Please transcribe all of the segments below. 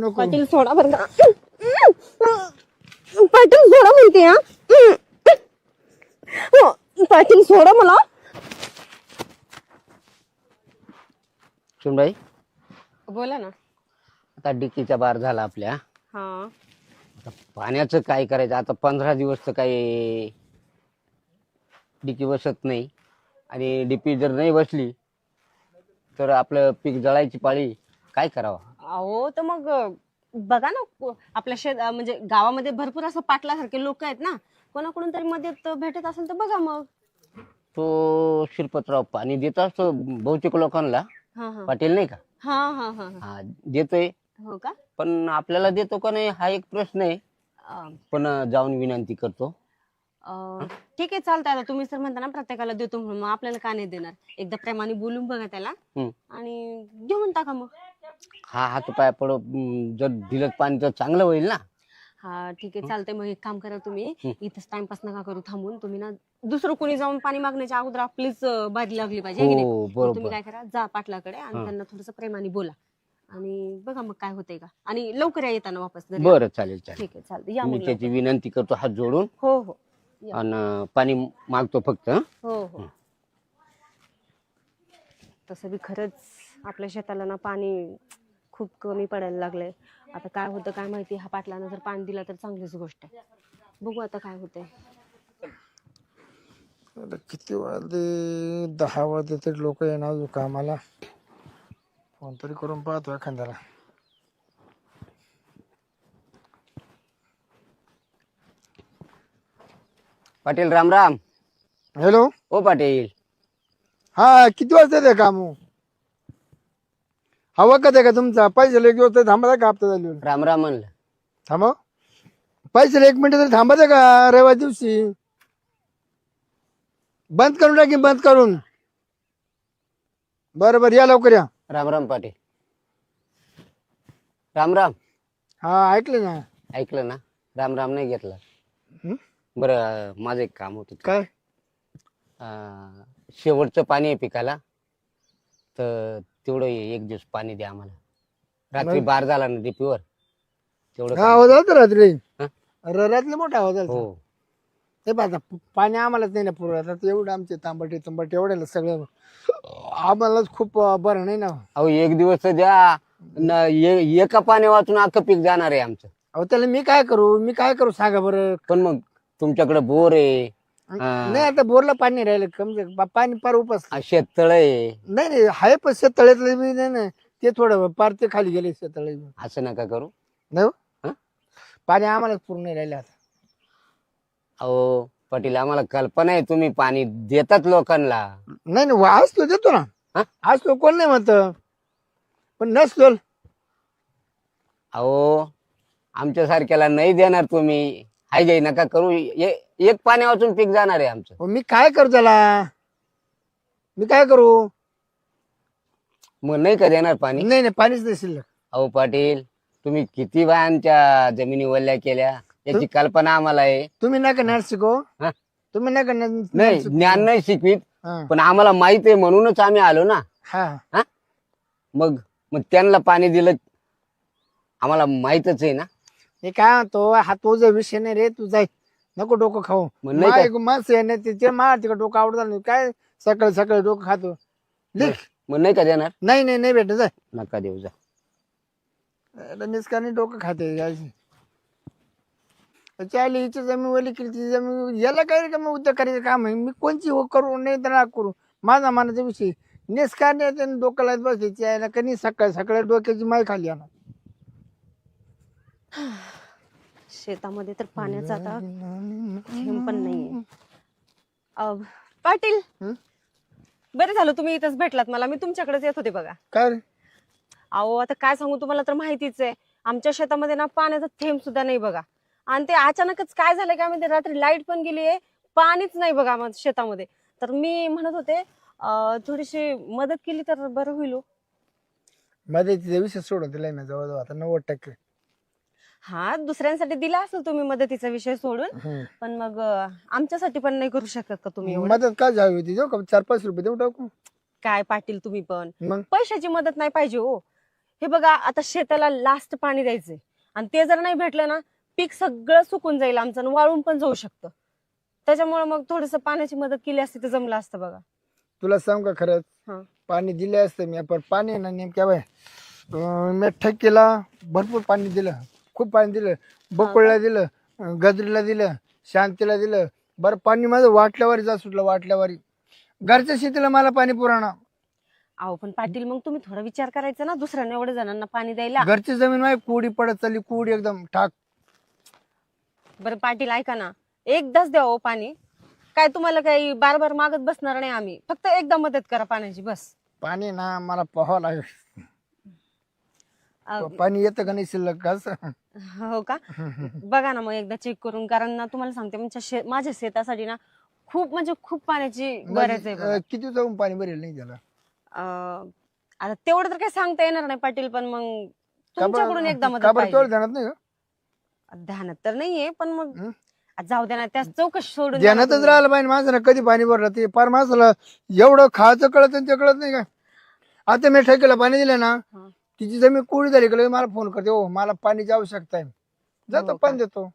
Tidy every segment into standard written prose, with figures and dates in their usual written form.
नको पाटील सोडा बरं का. पाटील सोडा म्हणते हा. पाटील सोडा मला. सुनबाई बोला ना. आता डिकीचा बार झाला आपल्या. हा आता पाण्याचं काय करायचं आता 15 दिवस तर काही डिकी बसत नाही आणि डीपी जर नाही बसली तर आपलं पीक जळायची पाळी. काय करावं? अहो तर मग बघा ना आपल्या म्हणजे गावामध्ये भरपूर असं पाटलासारखे लोक आहेत ना, कोणाकडून तरी मदत भेटत असेल तर बघा मग. तो शिरपतराव पाणी देत असतो बहुतेक लोकांना. हा हा पाटील नाही का? हा हा हा हा. हा देतोय, हो का? पण आपल्याला देतो का नाही हा एक प्रश्न आहे. अं, पण जाऊन विनंती करतो. ठीक आहे चालतंय. आता तुम्ही सर म्हणता ना प्रत्येकाला देतो म्हणून, मग आपल्याला का नाही देणार? एकदा प्रेमाने बोलून बघा त्याला हम्म. आणि घेऊन टाका मग. हा हात पाय पडो, जर दिलं पाणी तर चांगलं होईल ना. हा ठीक आहे चालतंय. मग एक काम करा तुम्ही, इथंच टाइमपास नका करू थांबून. तुम्ही ना दुसरं कोणी जाऊन पाणी मागण्याच्या अगोदर आपलीच बारी लागली पाहिजे, है की नाही? हो मग बरोबर. तुम्ही काय करा, जा पाटलाकडे आणि हा. त्यांना थोडस प्रेमाने बोला आणि बघा मग काय होतंय का. आणि लवकर या येताना वापस घरी. बरं चालेल चालेल. ठीक आहे चालतंय. या मी मग त्याची लवकर. विनंती करतो हात जोडून हो हो या. आणि पाणी मागतो फक्त. हं? हो हो. तसं बी खरंच आपल्या शेताला ना पाणी खूप कमी पडायला लागलंय. आता काय होतं काय माहिती. हा पाटलानं जर पाणी दिलं तर चांगलीच गोष्ट आहे. बघू आता काय होतंय. आता किती वाजले 10 वाजले तरी लोक येणार अजून कामाला. फोन तरी करून पाहतो एखाद्याला. पाटील राम राम. हॅलो. ओ पाटील. हा किती वाजता ते काम हवा का ते का तुमचा पैसे एक दिवस थांबायचा का हप्ता झाली राम राम म्हणलं. थांबा पैसे 1 मिनिट तरी थांबायचं का रविवार दिवशी बंद करून टाकी बंद करून. बरं या लवकर या. राम राम पाटील. राम राम. हा ऐकले ना. ऐकलं ना. राम राम नाही घेतला. हं? बरं माझं एक काम होतं. काय शेवटचं पाणी आहे पिकाला, तर तेवढं एक दिवस पाणी द्या आम्हाला. रात्री नाही. बार झाला ना डीपीवर तेवढं हा आवाज आला रात्री. हं? रात्री मोठा आवाज आला. हो. ते पाहता पाणी आम्हालाच नाही ना पुरवत. आता एवढं आमचे तांबटे एवढ्याला सगळं आम्हालाच खूप बरं नाही ना. अहो एक दिवस तर द्या. एका पाणी वाचून अख्खं पीक जाणार आहे आमचं. अहो त्याला मी काय करू सांगा बरं. पण मग तुमच्याकडे बोर आहे, नाही आता बोरला पाणी नाही राहिलं कम पाणी पार उपास. शेततळ आहे. नाही आहे पण शेततळ्यातलं मी नाही ना ते थोडं पार ते खाली गेले शेततळे. असं नका करू. नाही हो? हं? पाणी आम्हालाच पूर्ण नाही राहिलं आता. अहो पाटील आम्हाला कल्पना आहे तुम्ही पाणी देतात लोकांना. नाही नाही आज तो देतो ना. हं? आज तो कोण नाही म्हणत पण नसतो. अहो आमच्या सारख्याला नाही देणार तुम्ही. हाय गाई नका करू. एक पाणी वाचून पीक जाणार आहे आमचं. मी काय करू त्याला. मी काय करू. मग नाही का देणार पाणी? नाही नाही पाणीच नाही शिल्लक. अहो पाटील तुम्ही किती बायांच्या जमिनी वल्ल्या केल्या याची कल्पना आम्हाला आहे. तुम्ही नका नॅट शिको. हं? तुम्ही नका नाही ज्ञान नाही शिकवीत, हा पण आम्हाला माहित आहे म्हणूनच आम्ही आलो ना. हा मग मग त्यांना पाणी दिलं आम्हाला माहितच आहे ना. हे काय म्हणतो हा तो जो विषय नाही रे तू जाय नको डोकं खाऊ. मग नाही का? माणसं आहे ना ते मार तिकडे डोकं आवडत नाही काय सकाळी सकाळी डोकं खातो. लिख मग नाही का देणार? नाही भेटत जाय. नका देऊ जा. निस्कानी डोकं खाते चाली हिची जमीन वली केली जमीन याला काय का मग उद्योग करायचं काम आहे. मी कोणची करू नाही तर ना करू माझा मानाचा विषय. निस्काने डोकं लावत बसायची यायला कधी सकाळी सकाळी डोक्याची माय खाली आणा. शेतामध्ये तर पाण्याचा आता थेंब पण नाहीये. पाटील हं? बरं झालं तुम्ही इथंच भेटलात मला. मी तुमच्याकडेच येत होते बघा. काय रे अहो आता काय सांगू तुम्हाला, तर माहितीच आहे आमच्या शेतामध्ये ना पाण्याचा थेंब सुद्धा नाही बघा. आणि ते अचानकच काय झालं काय म्हणजे रात्री लाईट पण गेली आहे, पाणीच नाही बघा माझ्या शेतामध्ये. तर मी म्हणत होते थोडीशी मदत केली तर बरं होईल. मध्ये तिचा विषय सोडून दिलाय ना जवळजवळ आता 90%. हा दुसऱ्यांसाठी दिला असेल तुम्ही मदतीचा विषय सोडून, पण मग आमच्यासाठी पण नाही करू शकत का तुम्ही एवढं? मदत काय झाली होती देऊ का 4-5 रुपये देऊ टाकू. काय पाटील तुम्ही पण मग पैशाची मदत नाही पाहिजे हो. हे बघा आता शेताला लास्ट पाणी द्यायचंय आणि ते जर नाही भेटलं ना पीक सगळं सुकून जाईल आमचं आणि वाळून पण जाऊ शकतं. त्याच्यामुळे मग थोडस पाण्याची मदत केली असती तर जमलं असतं बघा. तुला सांग का खरंच हा. पाणी दिले असतं मी, पण पाणी ना नेमक्या बाय मी ठेकेला भरपूर पाणी दिलं, खूप पाणी दिलं, बकोळला दिलं, गजरीला दिलं, शांतीला दिलं. बरं पाणी माझं वाटल्यावारी जा सुटलं, वाटल्यावारी. घरच्या शेतीला मला पाणी पुराणा. अहो पण पाटील मग तुम्ही थोडा विचार करायचा ना दुसऱ्यांना एवढ्या जणांना पाणी द्यायला. घरची जमीन माझी कोडी पडत चालली, कोडी एकदम ठाक. बरं पाटील ऐका ना, एकदाच द्या हो पाणी. काय तुम्हाला काही बार बार मागत बसणार नाही आम्ही, फक्त एकदा मदत करा पाण्याची बस. पाणी ना मला पाहावं लागेल. अ, पाणी येतं का नाही शिल्लक का असं? हो का? बघा ना मग एकदा चेक करून, कारण ना तुम्हाला सांगते माझ्या शेतासाठी ना खूप म्हणजे खूप पाण्याची गरज आहे बघा. किती जाऊन पाणी भरेल नाही त्याला? आता तेवढं तर काही सांगता येणार नाही पाटील, पण मग तुमच्याकडून एकदा मदत का बरं पाहिजे. तेवढं ध्यानात नाही का? ध्यानात तर नाहीये पण मग हं? जाऊ द्या ना, त्या चौकशी सोडून द्या ना ध्यानातच तुम्ही. राहिलं पाहिजे माणसानं. कधी पाणी भरलं ते फार माणसाला एवढं खायचं कळत आणि ते कळत नाही का? आता मी ठेकेला पाणी दिलं ना, हा. तिची जमीन कोडी झाली का मला फोन करते, हो मला पाणीची आवश्यकता आहे, जातो हो का? पाणी देतो.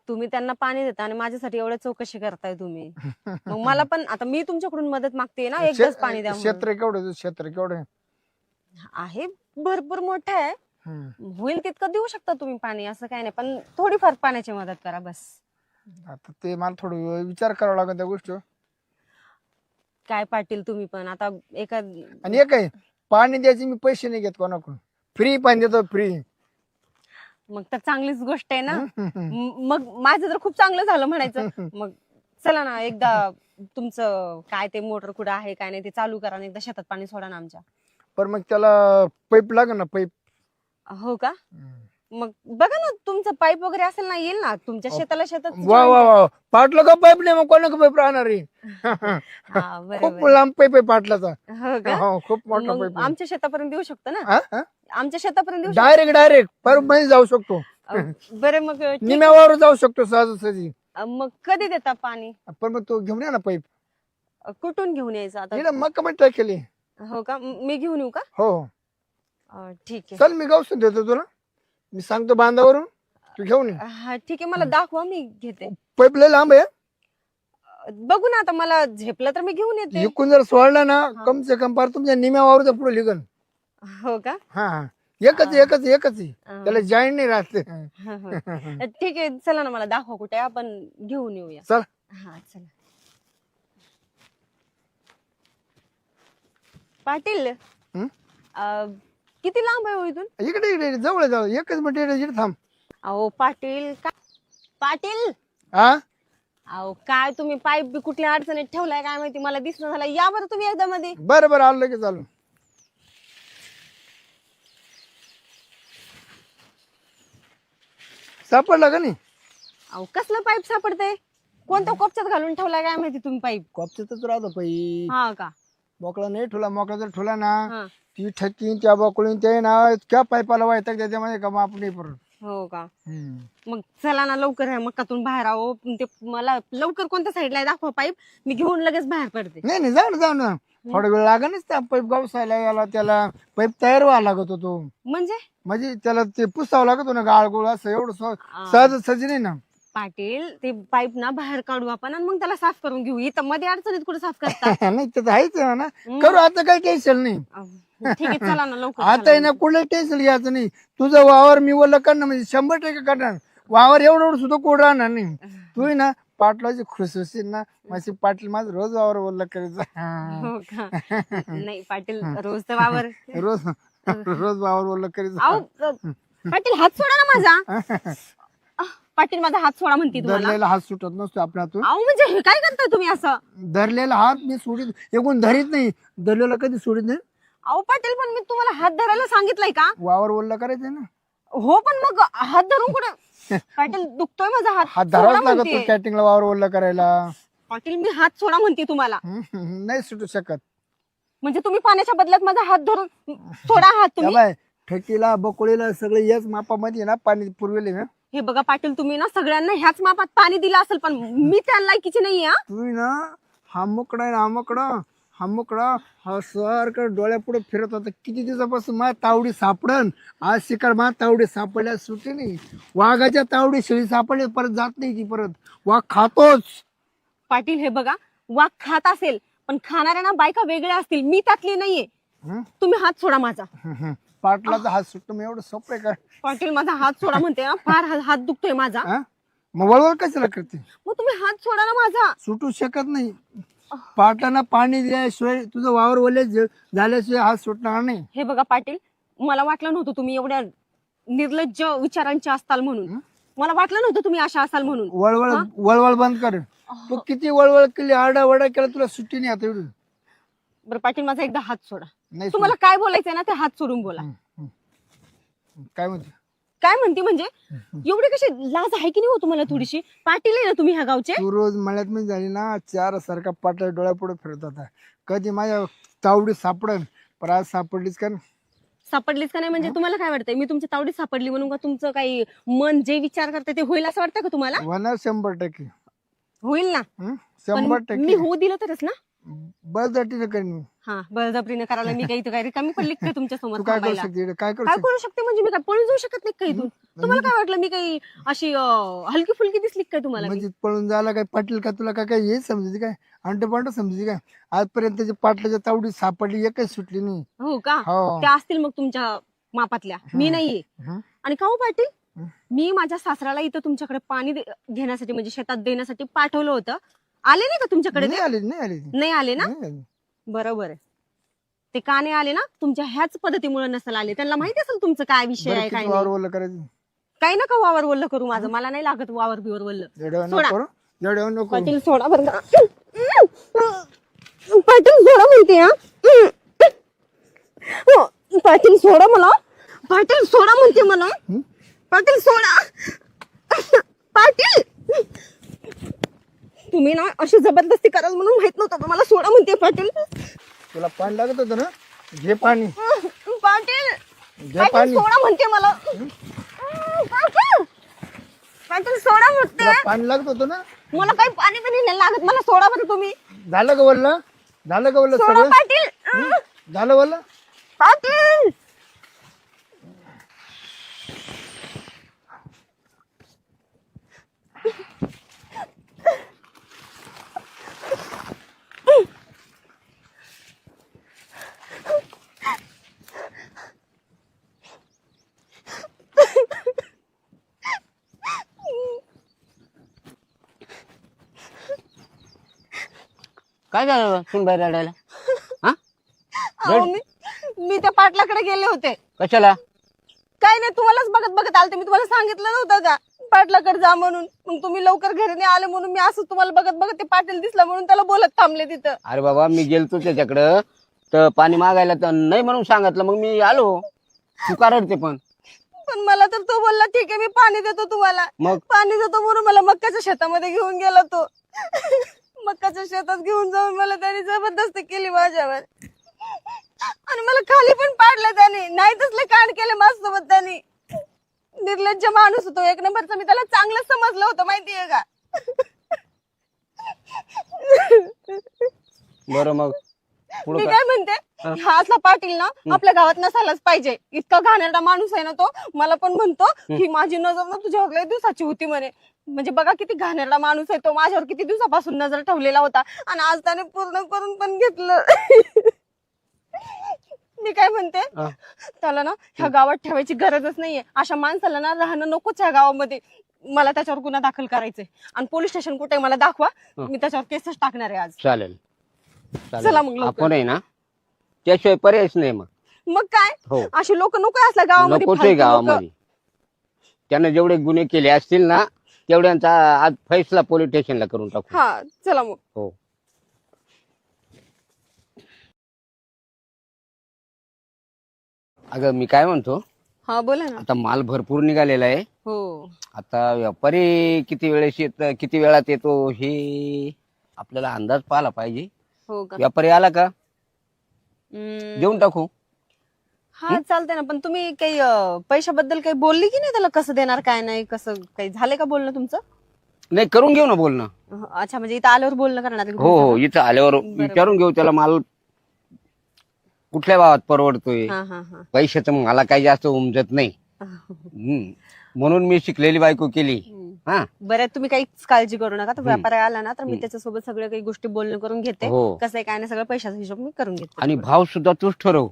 तुम्ही त्यांना पाणी देता आणि माझ्यासाठी एवढ्या चौकशी करताय तुम्ही. मग मला पण आता मी तुमच्याकडून मदत मागते ना, एकदाच पाणी द्या म्हणून. क्षेत्र केवढं, क्षेत्र केवढं आहे भरपूर मोठं आहे, हम्म. होईल तितकं देऊ शकता तुम्ही पाणी, असं काही नाही, पण थोडीफार पाण्याची मदत करा बस. आता ते मला थोडं विचार करावा लागेल त्या गोष्टी. काय पाटील तुम्ही पण आता एका आणि एक आहे, पाणी द्यायचे मी पैसे नाही घेत कोणाकडून, फ्री पाणी देतो, फ्री. मग तर चांगलीच गोष्ट आहे ना. मग माझं तर खूप चांगलं झालं म्हणायचं. मग चला ना एकदा तुमचं काय ते मोटर कुठं आहे काय नाही ते चालू करा आणि एकदा शेतात पाणी सोडा ना आमच्या. पण मग त्याला पाईप लागेल ना, पाईप. हो का? मग बघा ना तुमचं पाईप वगैरे असेल ना, येईल ना तुमच्या शेताला शेतात. वा वा वा, पाटलं का पाईप नाही मग कोणाला पाईप राहणार आहे? हा खूप बरोबर. लांब पाईप आहे पाटलाचा. हो का? हो, खूप मोठा मग पाईप आहे. आमच्या शेतापर्यंत देऊ शकतो ना, आमच्या शेतापर्यंत देऊ शकतो. डायरेक्ट डायरेक्ट परत मध्ये जाऊ शकतो, बरं मग ठीक. निम्यावर जाऊ शकतो सहजासहजी. मग कधी देता पाणी? पण मग तो घेऊन या ना पाईप. कुठून घेऊन यायचं आता? तिला मग कमेंट टाकेली. हो का? मी घेऊन येऊ का? हो ठीक आहे. चल मी गावसून देतो तुला, मी सांगतो बांधावरून, तू घेऊन ये. हा ठीक आहे, मला दाखवा मी घेते. पाईप लय लांब आहे. बघू ना आता मला झेपलं तर मी घेऊन येते. इकून जर सोडला ना कम से कम पार तुमच्या निम्या वावरच्या पुढे लिगन. हो का? हा हा, एकच एकच एकच आहे. त्याला जॉईन नाही राहते. ठीक आहे, चला ना मला दाखवा कुठे आहे, आपण घेऊन येऊया. चल. हा चला. पाटील हं? किती लांब आहे हो इथून? इकडे इकडे जवळ जाऊ, एकच मिनिट इकडे थांब. अहो पाटील पाटील हा अहो काय तुम्ही पाईप बी कुठल्या अडचणीत ठेवलाय काय माहिती, मला दिसणं झालं. या बरं तुम्ही एकदा मध्ये. बरं बरं, आलं लगेच आलो. सापडला का नाही? अहो कसलं पाईप सापडतंय? कोणत्या कोपच्यात घालून ठेवलाय काय माहिती तुम्ही पाईप? कॉपच्यातच राहतो पाई. हा का? मोकळा नाही ठेवला, मोकळा जर ठेवला ना हा. ती ठक्की त्या बकळून ते ना त्या पाईपाला वायताक त्याच्यामध्ये का माप नाही परत. हो का? मग चला ना लवकर ह्या मक्कातून बाहेर आहो. ते मला लवकर कोणत्या साईडला दाखवा पाईप, मी घेऊन लगेच बाहेर पडते. नाही नाही, जाऊ ना जाऊ ना, थोडा वेळ लागेलच त्या पाईप गावसायला याला, त्याला पाईप तयार व्हायला लागत होतो. म्हणजे त्याला ते पुसावं लागत होतं ना, गाळ गोळ असं एवढं सहज सहज नाही ना. पाटील ते पाईप ना बाहेर काढू आपण आणि मग त्याला साफ करून घेऊ. इथं मध्ये अडचणीत कुठे साफ करता? नाही ते तर आहेच आहे ना, करू आता काही टेन्शन नाही. ठीक आहे चला ना लवकर. आता आहे ना कुठलं टेन्शन घ्यायचं नाही. तुझं वावर मी वल्ल करणार म्हणजे 100% करणार. वावर एवढं सुद्धा कोड राहणार नाही. तू आहे ना पाटलाची खुश होशील ना, माझी पाटील माझं रोज वावर वल्ल करायचं. हो का? नाही पाटील रोज तर वावर. रोज रोज वावर वल्ल करायचं. अहो पाटील हात सोडा ना माझा. पाटील माझा हात सोडा म्हणते तुम्हाला. धरलेला हात सुटत नसतो आपल्या हातून. अहो म्हणजे हे काय करताय तुम्ही असं? धरलेला हात मी सोडित, एकूण धरीत नाही, धरलेला कधी सोडित नाही. अहो पाटील पण मी तुम्हाला हात धरायला सांगितलंय का? वावर वल्ल करायचं ना. हो पण मग हात धरून कुठे? पाटील दुखतोय माझा हात. हात सोडा धरावाच लागत म्हणते. तो कॅटिंगला वावर वल्ल करायला. पाटील मी हात सोडा म्हणते तुम्हाला. नाही सुटू शकत. म्हणजे तुम्ही पाण्याच्या बदल्यात माझा हात धरून सोडा हात तुम्ही. बाय ठेकीला बकोळीला सगळे याच मापामध्ये ना पाणी पुरवेले ना. हे बघा पाटील तुम्ही ना सगळ्यांना ह्याच मापात पाणी दिलं असेल पण मी त्या लायकीची नाहीये. तुम्ही ना हा मोकडा आहे ना, हा मोकडा हा मोकळा हा सारखं डोळ्यापुढे फिरत होता. किती दिवसापासून माझ्या तावडी सापडन. आज शिकार माझ्या तावडी सापडल्या सुटे नाही. वाघाच्या तावडी शेळी सापडली परत जात नाही ती परत. वाघ खातोच. पाटील हे बघा, वाघ खात असेल पण खाणाऱ्या ना बायका वेगळ्या असतील, मी त्यातली नाहीये. हं? तुम्ही हात सोडा माझा. पाटलाचा हात सुटतो मग एवढं सोपं आहे का? पाटील माझा हात सोडा म्हणते हा. फार हात दुखतोय माझा. हा? मग वळवळ कशाला करते? मग तुम्ही हात सोडा ना माझा. सुटू शकत नाही. पाटलांना पाणी दिल्याशिवाय तुझं वावर ओले झाल्याशिवाय हात सुटणार नाही. हे बघा पाटील, मला वाटलं नव्हतं तुम्ही एवढ्या निर्लज्ज विचारांचे असताल म्हणून. मला वाटलं नव्हतं तुम्ही अशा असाल म्हणून. वळवळ वळवळ बंद कर. तू किती वळवळ केली, आरडा वडा केला, तुला सुट्टी नाही आता एवढी. बरं पाटील, माझा एकदा हात सोडा. नाही तुम्हाला काय बोलायचंय ना ते हात सोडून बोला. काय म्हणते? काय म्हणते म्हणजे? एवढी कशी लाज आहे की नाही हो तुम्हाला थोडीशी? पाटील आहे ना तुम्ही ह्या गावचे? तू रोज मळ्यात मध्ये झाली ना, चार सारखा पाटला डोळ्यापुढे फिरत होता. कधी माझ्या तावडी सापडन, पण आज सापडलीच का? सापडलीच का नाही म्हणजे तुम्हाला काय वाटतंय? मी तुमच्या तावडीत सापडली म्हणून का तुमचं काही मन जे विचार करते ते होईल असं वाटतं का तुम्हाला? होणार 100%. होईल ना? हं? पण 100%. मी होऊ दिलं तरच ना. बळजबरीने करेन मी. हा, बळजबरीने करायला मी काही काय रिकामी पडली काय तुमच्या समोर तू काय करू थांबायला? शकते? काय करू काय शकते? करू शकते म्हणजे मी काय पळून जाऊ शकत नाही का इथून? तुम्हाला काय वाटलं मी काही अशी हलकी फुलकी दिसली काय तुम्हाला मी? म्हणजे पळून जायला काय पाटील का तुला? काय हे समजते काय? अंडपांड समजते काय? आजपर्यंत त्याच्या पाटलाच्या तावडी सापडली, एकच सुटली नाही. हो का? हो. त्या असतील मग तुमच्या मापातल्या, मी नाहीये. हं? आणि का हो पाटील, मी माझ्या सासऱ्याला इथं तुमच्याकडे पाणी घेण्यासाठी म्हणजे शेतात देण्यासाठी पाठवलं होतं. आले नाही का तुमच्याकडे ते? नाही आली, नाही आली. नाही आले ना? नाही आली. बरोबर आहे. ते का नाही आले ना? तुमच्या ह्याच पद्धतीमुळे नसेल आले. त्यांना माहिती असेल तुमचं काय विषय बरं, आहे किती काय वावर नाही. ओलं करायचं? काही नका वावर वल्ल करू माझं, मला नाही लागत वावर बिवर वल्ल. एवढं सोडा. नको करू. एवढं नको करू. पाटील सोडा बरं का. पाटील सोडा म्हणते हा. हो, पाटील सोडा मला. पाटील सोडा म्हणते मला. पाटील सोडा. पाटील, तुम्ही ना अशी जबरदस्ती कराल म्हणून माहित नव्हतं मला. सोडा म्हणते पाटील. तुला पाणी लागत होतं ना? घे पाणी. पाटील, घे पाटील पाणी. सोडा म्हणते मला. पाटील, पाटील सोडा म्हणते. तुला पाणी लागत होतं ना? मला काही पाणी पण नाही लागत. मला सोडा बरं तुम्ही. झालं का वल्ल? झालं का वल्ल सोडा सगळं? पाटील. झालं वल्ल? पाटील, काय झालं सुनबाई रडायला? हा? अहो, मी त्या पाटलाकडे गेले होते. कशाला? काय नाही, तुम्हालाच बघत बघत आलते. मी तुम्हाला सांगितलं नव्हतं का पाटलाकडे जा म्हणून? मग तुम्ही लवकर घरी नाही आले म्हणून मी असं तुम्हाला बघत बघत ते पाटील दिसला म्हणून त्याला बोलत थांबले तिथं. अरे बाबा, मी गेलतो त्याच्याकडं तर पाणी मागायला, तर नाही म्हणून सांगितलं, मग मी आलो. तू का रडते पण? पण मला तर तो बोलला ठीक आहे मी पाणी देतो तुम्हाला. मग पाणी देतो म्हणून मला मक्काच्या शेतामध्ये घेऊन गेला तो. मक्काच्या शेतात घेऊन जाऊन मला त्याने जबरदस्ती केली माझ्यावर. आणि मला खाली पण पाडलं त्याने. नाही तसले कांड केले माझ्यासोबत त्याने. निर्लज्ज माणूस होतो एक नंबरचा. मी त्याला चांगलं समजलं होतं माहितीये का? बरं, मग मी पुढं काय म्हणते, हा असला पाटील ना आपल्या गावात नसायलाच पाहिजे. इतका घाणेरडा माणूस आहे ना तो. मला पण म्हणतो की माझी नजर ना तुझ्यावर लय दिवसाची होती म्हणे. म्हणजे बघा किती घाणेरडा माणूस आहे तो. माझ्यावर किती दिवसापासून नजर ठेवलेला होता आणि आज त्याने पूर्ण करून पण घेतलं. मी काय म्हणते, त्याला ना ह्या गावात ठेवायची गरजच नाहीये. अशा माणसाला ना राहणं नकोच ह्या गावामध्ये. मला त्याच्यावर गुन्हा दाखल करायचंय आणि पोलीस स्टेशन कुठे मला दाखवा. मी त्याच्यावर केसच टाकणार आहे आज. चालेल. चला मग लवकर. आपण आहे ना, त्याशिवाय पर्यायच नाही. मग काय, हो, अशी लोक नको असल्या गावामध्ये. नकोच आहे फालतू लोकं. गावामध्ये. त्याने जेवढे गुन्हे केले असतील ना, तेवढ्यांचा आज फैसला पोलीस स्टेशनला करून टाकू. हा, चला मग. हो. अगं मी काय म्हणतो, हा बोला ना. आता माल भरपूर निघालेला आहे. हो, आता व्यापारी किती वेळात येतो हे आपल्याला अंदाज पाहिला पाहिजे. हो का? व्यापारी आला का देऊन टाकू. हा चालतंय ना. पण तुम्ही काही पैशाबद्दल काही बोलली की नाही त्याला? कसं देणार काय नाही, कसं काही झालंय का बोलणं तुमचं? नाही, करून घेऊ ना बोलणं. अच्छा, म्हणजे इथं आल्यावर बोलणं करणार आहे हो हो, इथं आल्यावर बरोबर. विचारून घेऊ त्याला माल कुठल्या भावात परवडतोय हा हा हा पैशाचं मला काही जास्त उमजत नाही. म्हणून मी शिकलेली बायको केली. हा बरं तुम्ही काहीच काळजी करू नका. तर व्यापारी आला ना तर मी त्याच्यासोबत सगळ्या काही गोष्टी बोलणं करून घेते. हो. कसं आहे काय नाही सगळं पैशाचा हिशोब मी करून घेते. आणि भाव सुद्धा तूच ठरव.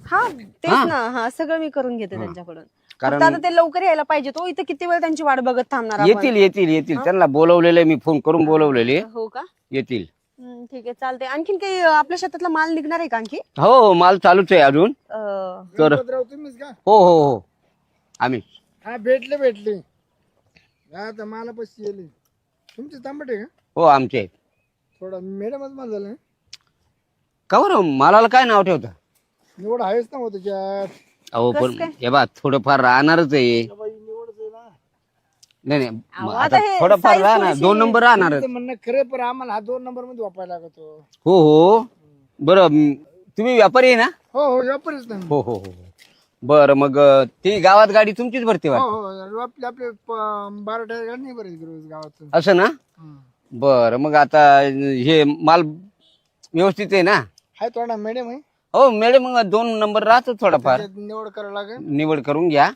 हा तेच ना. हा सगळं मी करून घेते त्यांच्याकडून. कारण फक्त आता ते लवकर यायला पाहिजे. तो इथे किती वेळ त्यांची वाट बघत थांबणार आपण? येतील येतील येतील त्यांना बोलवलेलं मी फोन करून बोलवलेले. हो का? येतील. ठीक आहे चालते. आणखीन काही आपल्या शेतातला माल निघणार आहे का आणखी? हो माल चालूच आहे अजून. तर गणपतराव तुम्हीच का? हो हो हो आम्ही हा भेटले आता मला पैसे येले. तुमचे तांबट आहे का? हो आमचे आहेत. थोडा मॅडमच मला झालं. का बरं मालाला काय नाव ठेवता? निवड आहेच ना हो त्याच्यात. अहो कसं पण काय? हे बा थोडंफार राहणारच आहे. बाई निवडच आहे ना. नाही अहो, नाही आता आता हे थोडंफार size राहणार थोडीशी- 2 नंबर राहणार. तुमचं म्हणणं खरं पण आम्हाला हा 2 नंबर मध्ये वापरायला लागतो. हो हो बरं तुम्ही व्यापारी आहे ना? हो व्यापारीच नाही. हो हो हो बरं मग ती गावात गाडी तुमचीच भरते हो वाटतं. हो आपले 12 टायर गाडी नाही बरेच रोज गावात. असं ना? बरं मग आता हे माल व्यवस्थित आहे ना? हाय थोडा मॅडम आहे. हो मॅडम मग 2 नंबर राहतो थोडाफार. त्याच्यात निवड करावं लागेल. निवड करून घ्या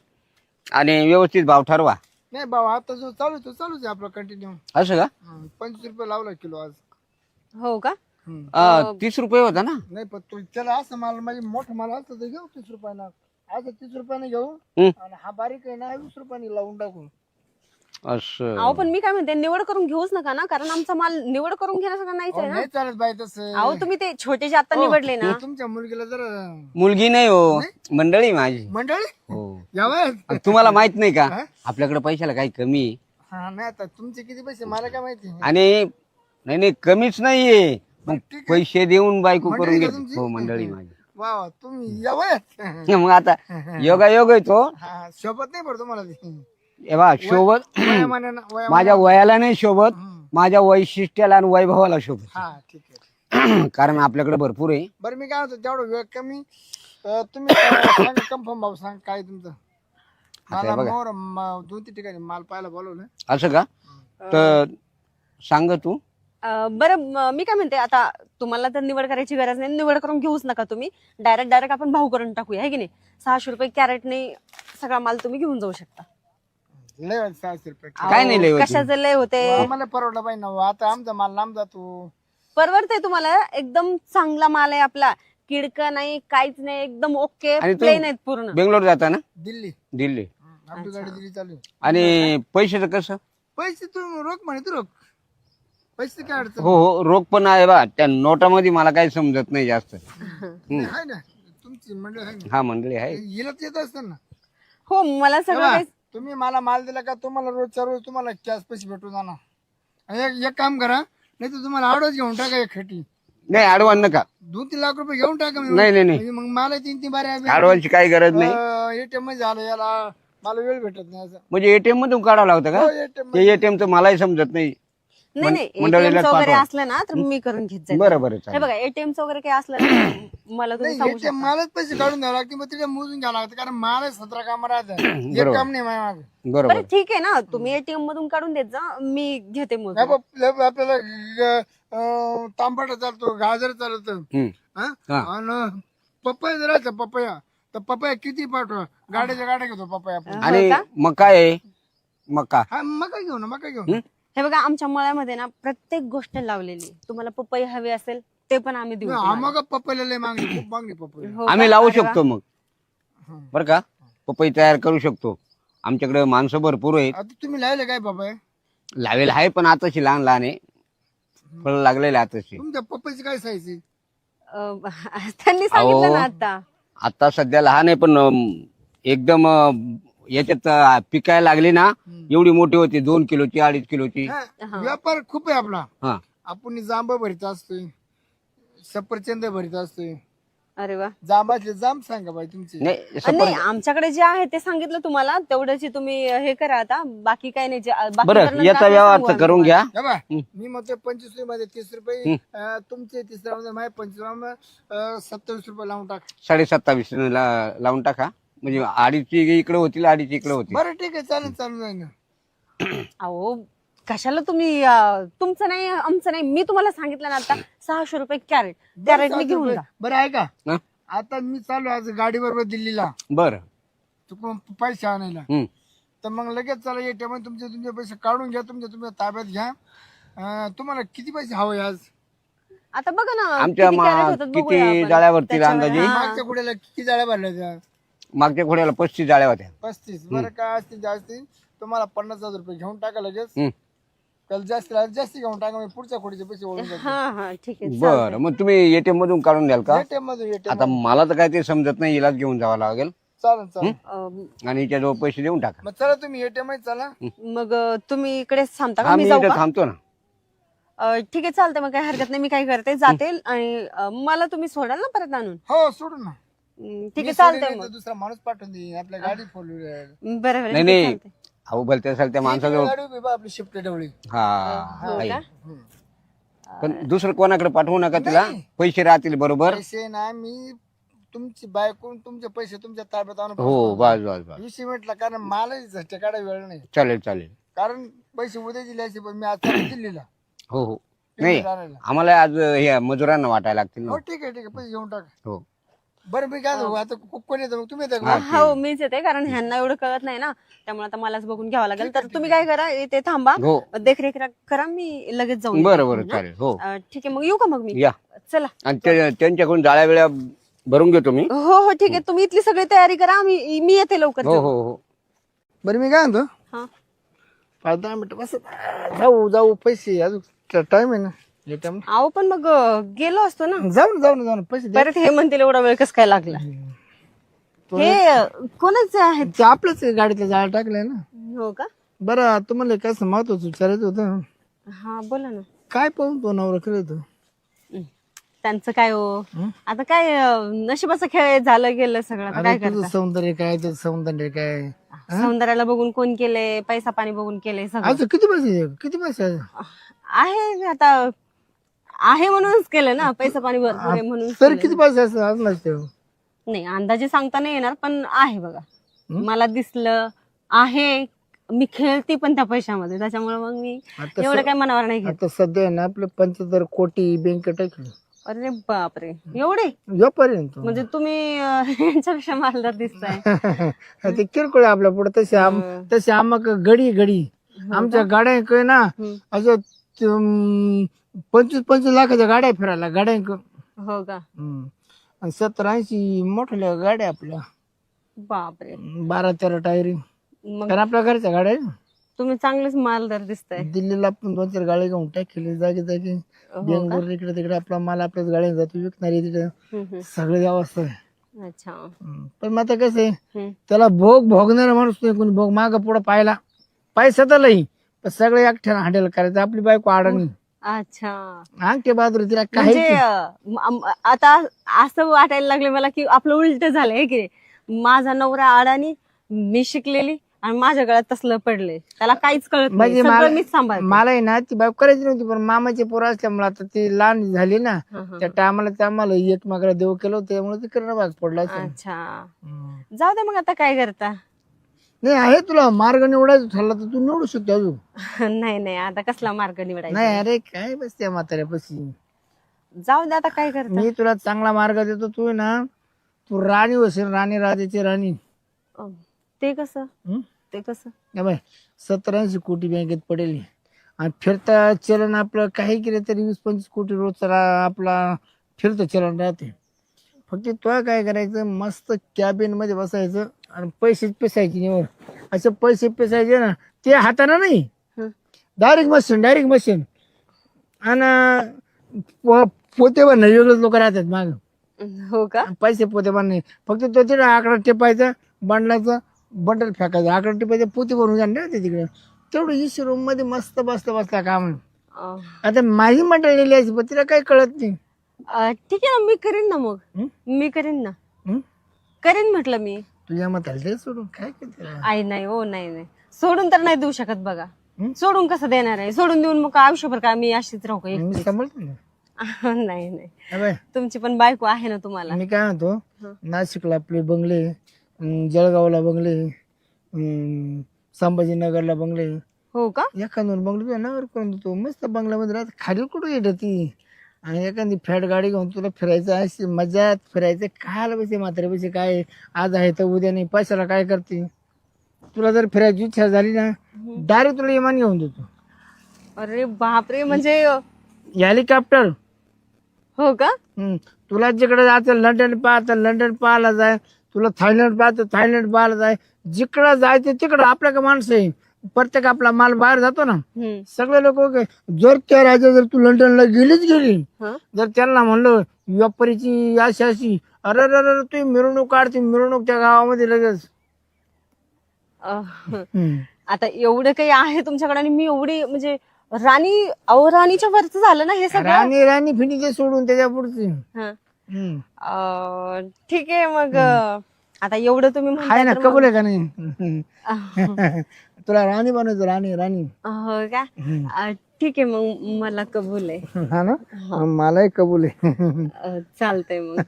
आणि व्यवस्थित भाव ठरवा. नाही भाऊ आता जो चालू आहे तो चालूच आहे आपला कंटिन्यू. असं का? 25 रुपये लावला किलो आज. हो का? 30 रुपये होता ना? नाही पण तो त्याला असं माल म्हणजे मोठं माल असतं तर घेऊ 30 रुपयाला. असं 30 रुपयाने घेऊ हम्म. आणि हा बारीक आहे ना 20 रुपयाने लावून टाकू. असं अहो पण मी काय म्हणते निवड करून घेऊच नका ना. कारण आमचा माल निवड करून घेण्यासारखा नाहीच आहे ना. नाही चालत बाई तसं. अहो तुम्ही ते छोटे जे आता निवडले ना. तुमच्या मुलगीला जर मुलगी नाही हो मंडळी माझी. मंडळी हो यावं. तुम्हाला माहित नाही का हा? आपल्याकडे पैशाला काही कमी आहे. हा नाही आता तुमचे किती पैसे मला काय माहिती. आणि नाही नाही कमीच नाहीये. मग ठीक आहे. पैसे देऊन बायको मंडळी करून का घेते. तुमची? हो मंडळी माझी. वा वा तुम्ही यावं. मग आता योगायोग आहे तो. हा शोभत नाही बरं तुम्हाला ते. हे बा शोभत वयामानानं- माझ्या वयाला नाही शोभत माझ्या वैशिष्ट्याला आणि वैभवाला शोभत. हा ठीक आहे. कारण आपल्याकडे भरपूर आहे. बरं मी काय होतो तेवढं वेळ कमी तुम्ही सांगा कन्फर्म भाऊ सांग काय तुमचं. आता हे मला बघा. मोर 2-3 ठिकाणी माल पाहायला बोलवलं. असं का? तर सांग तू. बरं मी काय म्हणते आता तुम्हाला तर निवड करायची गरज नाही. निवड करून घेऊच नका तुम्ही. डायरेक्ट आपण भाव करून टाकूया है की नाही. 600 रुपये कॅरेटने सगळा माल तुम्ही घेऊन जाऊ शकता. लय वाजता 600 रुपये. काय नाही लय होत. कशाचे लय होते. आम्हाला परवडलं पाहिजे ना. आता आमचा माल लांब जातो. परवडते तुम्हाला. एकदम चांगला माल आहे आपला. किडका नाही काहीच नाही. एकदम ओके आणि तू- प्लेन आहेत पूर्ण. बेंगलोर जाता ना? दिल्ली दिल्ली. आपली गाडी दिल्ली चालू आहे. आणि पैशाचं कसं? पैसे तू रोख म्हणे तू रोख. पैसे काय अडचण हो हो रोख पण आहे बा. त्या नोटामध्ये मला काही समजत नाही जास्त. नाही. आहे ना तुमची मंडळ आहे ना. हा मंडळी आहे. हिलत येत असतं ना. हो मला सगळं तेव्हा काही- तुम्ही मला माल दिला का तुम्हाला रोजच्या रोज तुम्हाला कॅश पैसे भेटून जाणार. आणि एक काम करा नाही तर तुम्हाला आडच घेऊन टाका एक खटी. नाही अडवान नका. 2-3 लाख रुपये घेऊन टाका. नाही नाही नाही म्हणजे मग मला 3-3 बारे अडवान्सची काही गरज नाही. एटीएम मध्ये झालं याला मला वेळ भेटत नाही असं. म्हणजे एटीएम मधून काढावं लागतं हो, का? ATM ते एटीएमचं मलाही समजत नाही. नाही मंडळीला ATM चं वगैरे पाठवा. असलं ना तर मी करून घेत जाईल. बरं बरं हे चालेल. बघा ATM चं वगैरे काही असलं ना मला तुम्ही नाही सांगू ATM शकता. मलाच पैसे काढून द्यावं लागते मग तिथे मोजून घ्यावं लागतं कारण मला 17 काम राहतं. एक बरोबर. काम नाही माझ्या मागे. बरोबर. बरं ठीक आहे ना तुम्ही ATM मधून काढून देत जा. मी घेते नाही मोजून. बाप, आपल्याला तांबटा चालतो गाजर चालत हम्म. हा. आणि पपया जर राहायचं पपया तर पपया किती पाठवा गाड्याच्या गाड्या घेतो पपया आपण. आणि का? मका आहे मका. हा मका घेऊ ना मका घेऊ. हे बघा आमच्या मळ्यामध्ये ना प्रत्येक गोष्ट लावलेली आहे. तुम्हाला पपई हवी असेल ते पण आम्ही देऊ तुम्हाला. मग पपयाला लय मागणी खूप मागणी पपया. हो आम्ही का? लावू अरे वा. शकतो मग. बर का? पपई तयार करू शकतो. आमच्याकडे माणसं भरपूर आहेत. आता तुम्ही लावले काय पपया. लावेल आहे पण आताशी लहान लहान आहे. फळ लागलेले आताशी. तुमच्या पपयाची काय साईज आहे. त्यांनी सांगितलं अहो. ना आता. आता सध्या लहान आहे पण एकदम याच्यात पिकायला लागली ना एवढी मोठी होती 2 किलोची 2.5 किलोची. हा, व्यापार खूप आहे आपला. हा आपण जांब भरीत असतोय सफरचंद भरीत असतोय. अरे वा. जांबाचे जांब सांगा बाई तुमचे. नाही नाही सफर- आमच्याकडे जे आहे ते सांगितलं तुम्हाला तेवढ्याची तुम्ही हे करा आता. बाकी काही नाही. बाकी बरं नंतर याचा आपण व्यवहार सांगू तर आम्ही करून घ्या. हे बा, मी म्हणतोय 25 मध्ये 30 रुपये तुमचे 30 मध्ये माझे 25 27 रुपये लावून टाक. 27.5 लावून टाका. म्हणजे 2.5 इकडे होतील 2.5 इकडे होतील. बरं ठीक आहे चालेल चालू जाईल ना. अहो कशाला तुम्ही तुमचं नाही आमचं नाही. मी तुम्हाला सांगितलं ना आता 600 रुपये कॅरेट. कॅरेटने घेऊन जा. बरं आहे का हा? आता मी चालू आज गाडी बरोबर दिल्लीला बर चुकून पैसे आणायला. हम्म. तर मग लगेच चला ATM तुमचे पैसे काढून घ्या, तुमच्या ताब्यात घ्या. तुम्हाला किती पैसे हवे आज? आता बघा ना आमच्या किती कॅरेट होतात बघूया किती आपण. जाळ्यावरती त्याच्यावर- अंदाजे हा. मागच्या कुड्याला किती जाळ्या भरल्या त्या? मागच्या घोड्याला 35 जाळ्या होत्या. 35. बरं काय असतील जास्ती तुम्हाला 50,000 रुपये घेऊन टाका लगेच. हम्म. त्याला जास्ती घेऊन टाका, मी पुढच्या खोडीचे पैसे ओळून जातो. हा हा ठीक आहे बर मग तुम्ही ATM मधून काढून द्याल का? ATM मधून आता मला तर काय ते समजत नाही, इलाज घेऊन जावं लागेल चालेल चालेल. आणि हिच्याजवळ पैसे देऊन टाका. मग चला तुम्ही ATM मध्ये चला. मग तुम्ही इकडेच थांबता का? हा मी मी जाऊ इथे का? थांबतो ना. ठीक आहे चालतंय, मग काही हरकत नाही. मी काय करते जाते आणि मला तुम्ही सोडाल ना परत आणून? हो सोडू ना. ठीक मी आहे सोडून चालतंय नाही तर मग. दुसरा माणूस पाठवून देईन, आपल्या गाडी फोर बरं बरं नाही ठीक आहे, नाही चालतंय. अहो भलते असेल त्या माणसाजवळ. गाडी उभी बा, आपली शिफ्ट ठेवली. हा हो आहे. का? पण दुसरं कोणाकडे पाठवू नका तिला. पैसे राहतील बरोबर. पैसे ना मी तुमची बायकून तुमचे पैसे तुमच्या ताब्यात आणून हो बस बस बस 20 मिनिटला, कारण मला झटके काढा वेळ नाही. चालेल चालेल. कारण पैसे उद्या दिले असते, पण मी आज चालू दिल्लीला हो हो नाही आणायला. आम्हाला आज हे मजुरांना वाटायला लागतील हो ना. ठीक आहे पैसे घेऊन टाका. हो बरं मी काय म्हणतो, आता कोण येतं मग? तुम्ही येता का? हो मीच येते, कारण ह्यांना एवढं कळत नाही ना, त्यामुळे आता मलाच बघून घ्यावं लागेल. तर तुम्ही काय करा, इथे थांबा, हो देखरेख करा, मी लगेच जाऊन बरं येते. बरं चालेल. हो ठीक आहे, मग येऊ का मग मी? या. चला. आणि त्यांच्याकडून जाळ्या वेळा भरून घेतो मी. हो हो ठीक आहे, तुम्ही इथली सगळी तयारी करा, मी येते लवकर. हो हो हो बरं मी काय म्हणतो, हा 5-10 मिनिटं बस. जाऊ पैसे अजून टाइम आहे ना ATM. अहो पण मग गेलो असतो ना. जाऊ ना पैसे द्या. परत हे म्हणतील एवढा वेळ कसं काय लागला. हे कोणाचे आहेत? ते आपलंच आहे, गाडीतल्या जाळ्या टाकलंय ना. हो का? बरं तुम्हाला कसं महत्वाचं विचारायचं होतं. हा बोला ना. काय पाहून तो नवरा केलं? त्यांचं काय हो, आता काय नशिबाचं खेळ झालं गेलं सगळं, आता काय तुझं करता. सौंदर्य काय, तुझं सौंदर्य काय? सौंदर्याला बघून कोण केलंय, पैसा पाणी बघून केलंय सगळं. आज किती पैसे आहे आता, आहे म्हणूनच केलं ना, पैसा पाणी भरपूर आहे म्हणून तर केलं. किती पैसे असं आज नसते? नाही अंदाजे सांगता नाही येणार, पण आहे बघा. मला दिसलं आहे, मी खेळते पण त्या पैशामध्ये, त्याच्यामुळे मग मी आता एवढं काय मनावर नाही घेत. आता सध्या आहे ना आपलं 75 कोटी बँक टाकली. अरे बापरे, एवढे जोपर्यंत म्हणजे तुम्ही यांच्यापेक्षा मालदार दिसताय. ते किरकोळ आपल्या पुढे तसे आमक गडी आमच्या गाड्या काय ना असं 25 लाखाच्या गाड्या फिरायला गाड्या. हो का? 70-80 मोठ्या गाड्या आपल्या, बापरे. 12-13 टायरी. मग कारण आपल्या घरच्या गाड्या आहे ना. तुम्ही चांगलेच मालदार दिसताय. दिल्लीला पण 2-4 गाड्या घेऊन टाकले जागी. बेंगलोर इकडे तिकडे आपला माल आपल्याच गाड्या जातो विकणारी तिकडे सगळी अवस्था आहे. अच्छा. पण मग आता कसं आहे, त्याला भोगणारा माणूस नाही कोणी. भोग माग पुढे पाहिला पैसा तर लई, पण सगळे एकट्यानं हँडल करायचं. आपली बायको अडाणी, अच्छा. अंगठे बहादुरी तिला काही. म्हणजे आता असं वाटायला लागलं मला की आपलं उलट झालंय की माझा नवरा अडाणी, मी शिकलेली, आणि माझ्या गळ्यात तसलं पडले, त्याला काहीच कळत नाही, म्हणजे सगळं मीच सांभाळते. मला आहे ना ती बायको करायची नव्हती, पण मामाचे पोरं असल्यामुळे आता ती लहान झाली ना, त्या टायमाला आम्हाला एकमेकाला देव केलं होतं, त्यामुळे ते करणं भाग पडला असेल. अच्छा. जाऊ दे मग, आता काय करता. नाही आहे तुला मार्ग निवडायचा ठरला तर तू निवडू शकतो अजून. नाही नाही, आता कसला मार्ग निवडायचा. नाही अरे काय बस त्या म्हाताऱ्यापाशी. जाऊ दे, आता काय करता. मी तुला चांगला मार्ग देतो. तू आहे ना, तू राणी होशील, राणी राजाची राणी. ते कसं? ते कसं? 70-80 कोटी बँकेत पडेल, आणि फिरता चलन आपलं काही केलं तरी 20-25 कोटी रोजचा आपला फिरतं चलन राहते. फक्त तुला काय करायचं, मस्त कॅबिन मध्ये बसायचं आणि पैसे पेसायचे निवड. असे पैसे पेसायचे ना, ते हाताने नाही, डायरेक्ट मशीन. आणि पोते बनणं वेगळेच लोक राहतात माग. हो का? पैसे पोते बनणे, फक्त तो तिथे आकडा टिपायचा, बंडलाचं बंडल फेकायचं, आकडा टिपायचं, पोते भरून जाणार तिकडे. तेवढं इशी रूम मध्ये मस्त बसला काम. आता माझी मंडळ नेली अशी, पण तिला काही कळत नाही. ठीक आहे ना, मी करीन ना, मग मी करीन ना, करीन म्हटलं मी. तुझ्या मताला सोडून काय करते? आई नाही हो, नाही सोडून तर नाही देऊ शकत बघा. सोडून कसं देणार आहे? सोडून देऊन मग आयुष्यभर का मी अशीच राहू का मी एकटीच? सांभाळतो ना. नाही, तुमची पण बायको आहे ना तुम्हाला. मी काय म्हणतो, नाशिकला आपले बंगले, जळगावला बंगले, संभाजीनगरला बंगले. हो का? एखादं बंगले तुझ्या नावावर करून देतो. मस्त बंगल्यामध्ये राहत. खाली कुठं येत ती आणि एखादी फॅट गाडी घेऊन तुला फिरायचं अशी मजात फिरायचं खायला पैसे मात्र पैसे काय आज आहे तर उद्या नाही पैशाला काय करते. तुला जर फिरायची इच्छा झाली ना डायरेक्ट तुला विमान घेऊन देतो. अरे बापरे, म्हणजे हेलिकॉप्टर. हो का? तुला जिकडे जायचं लंडन पाहायचं लंडन पाहायला जाय, तुला थायलंड पाहायचं थायलंड पाहायला जाय, जिकडं जायचं तिकडं आपल्या का माणसं आहे. प्रत्येक आपला माल बाहेर जातो ना सगळे लोक जर त्या राज्यात जर तू लंडनला गेली जर त्यांना म्हणलं व्यापारीची अशी अशी अरे अरे तू मिरवणूक काढते मिरवणूक त्या गावामध्ये लगेच. आता एवढं काही आहे तुमच्याकडे आणि मी एवढी म्हणजे राणीच्या वरच झालं ना हे सगळं. राणी फिनी ते सोडून त्याच्या पुढची. ठीक आहे मग आता एवढं तुम्ही आहे ना कबूल आहे का नाही. तुला राणी बनवायचं राणी राणी. हो का? ठीक आहे मग मला कबूल आहे. हा ना मलाही कबूल आहे. चालतंय मग.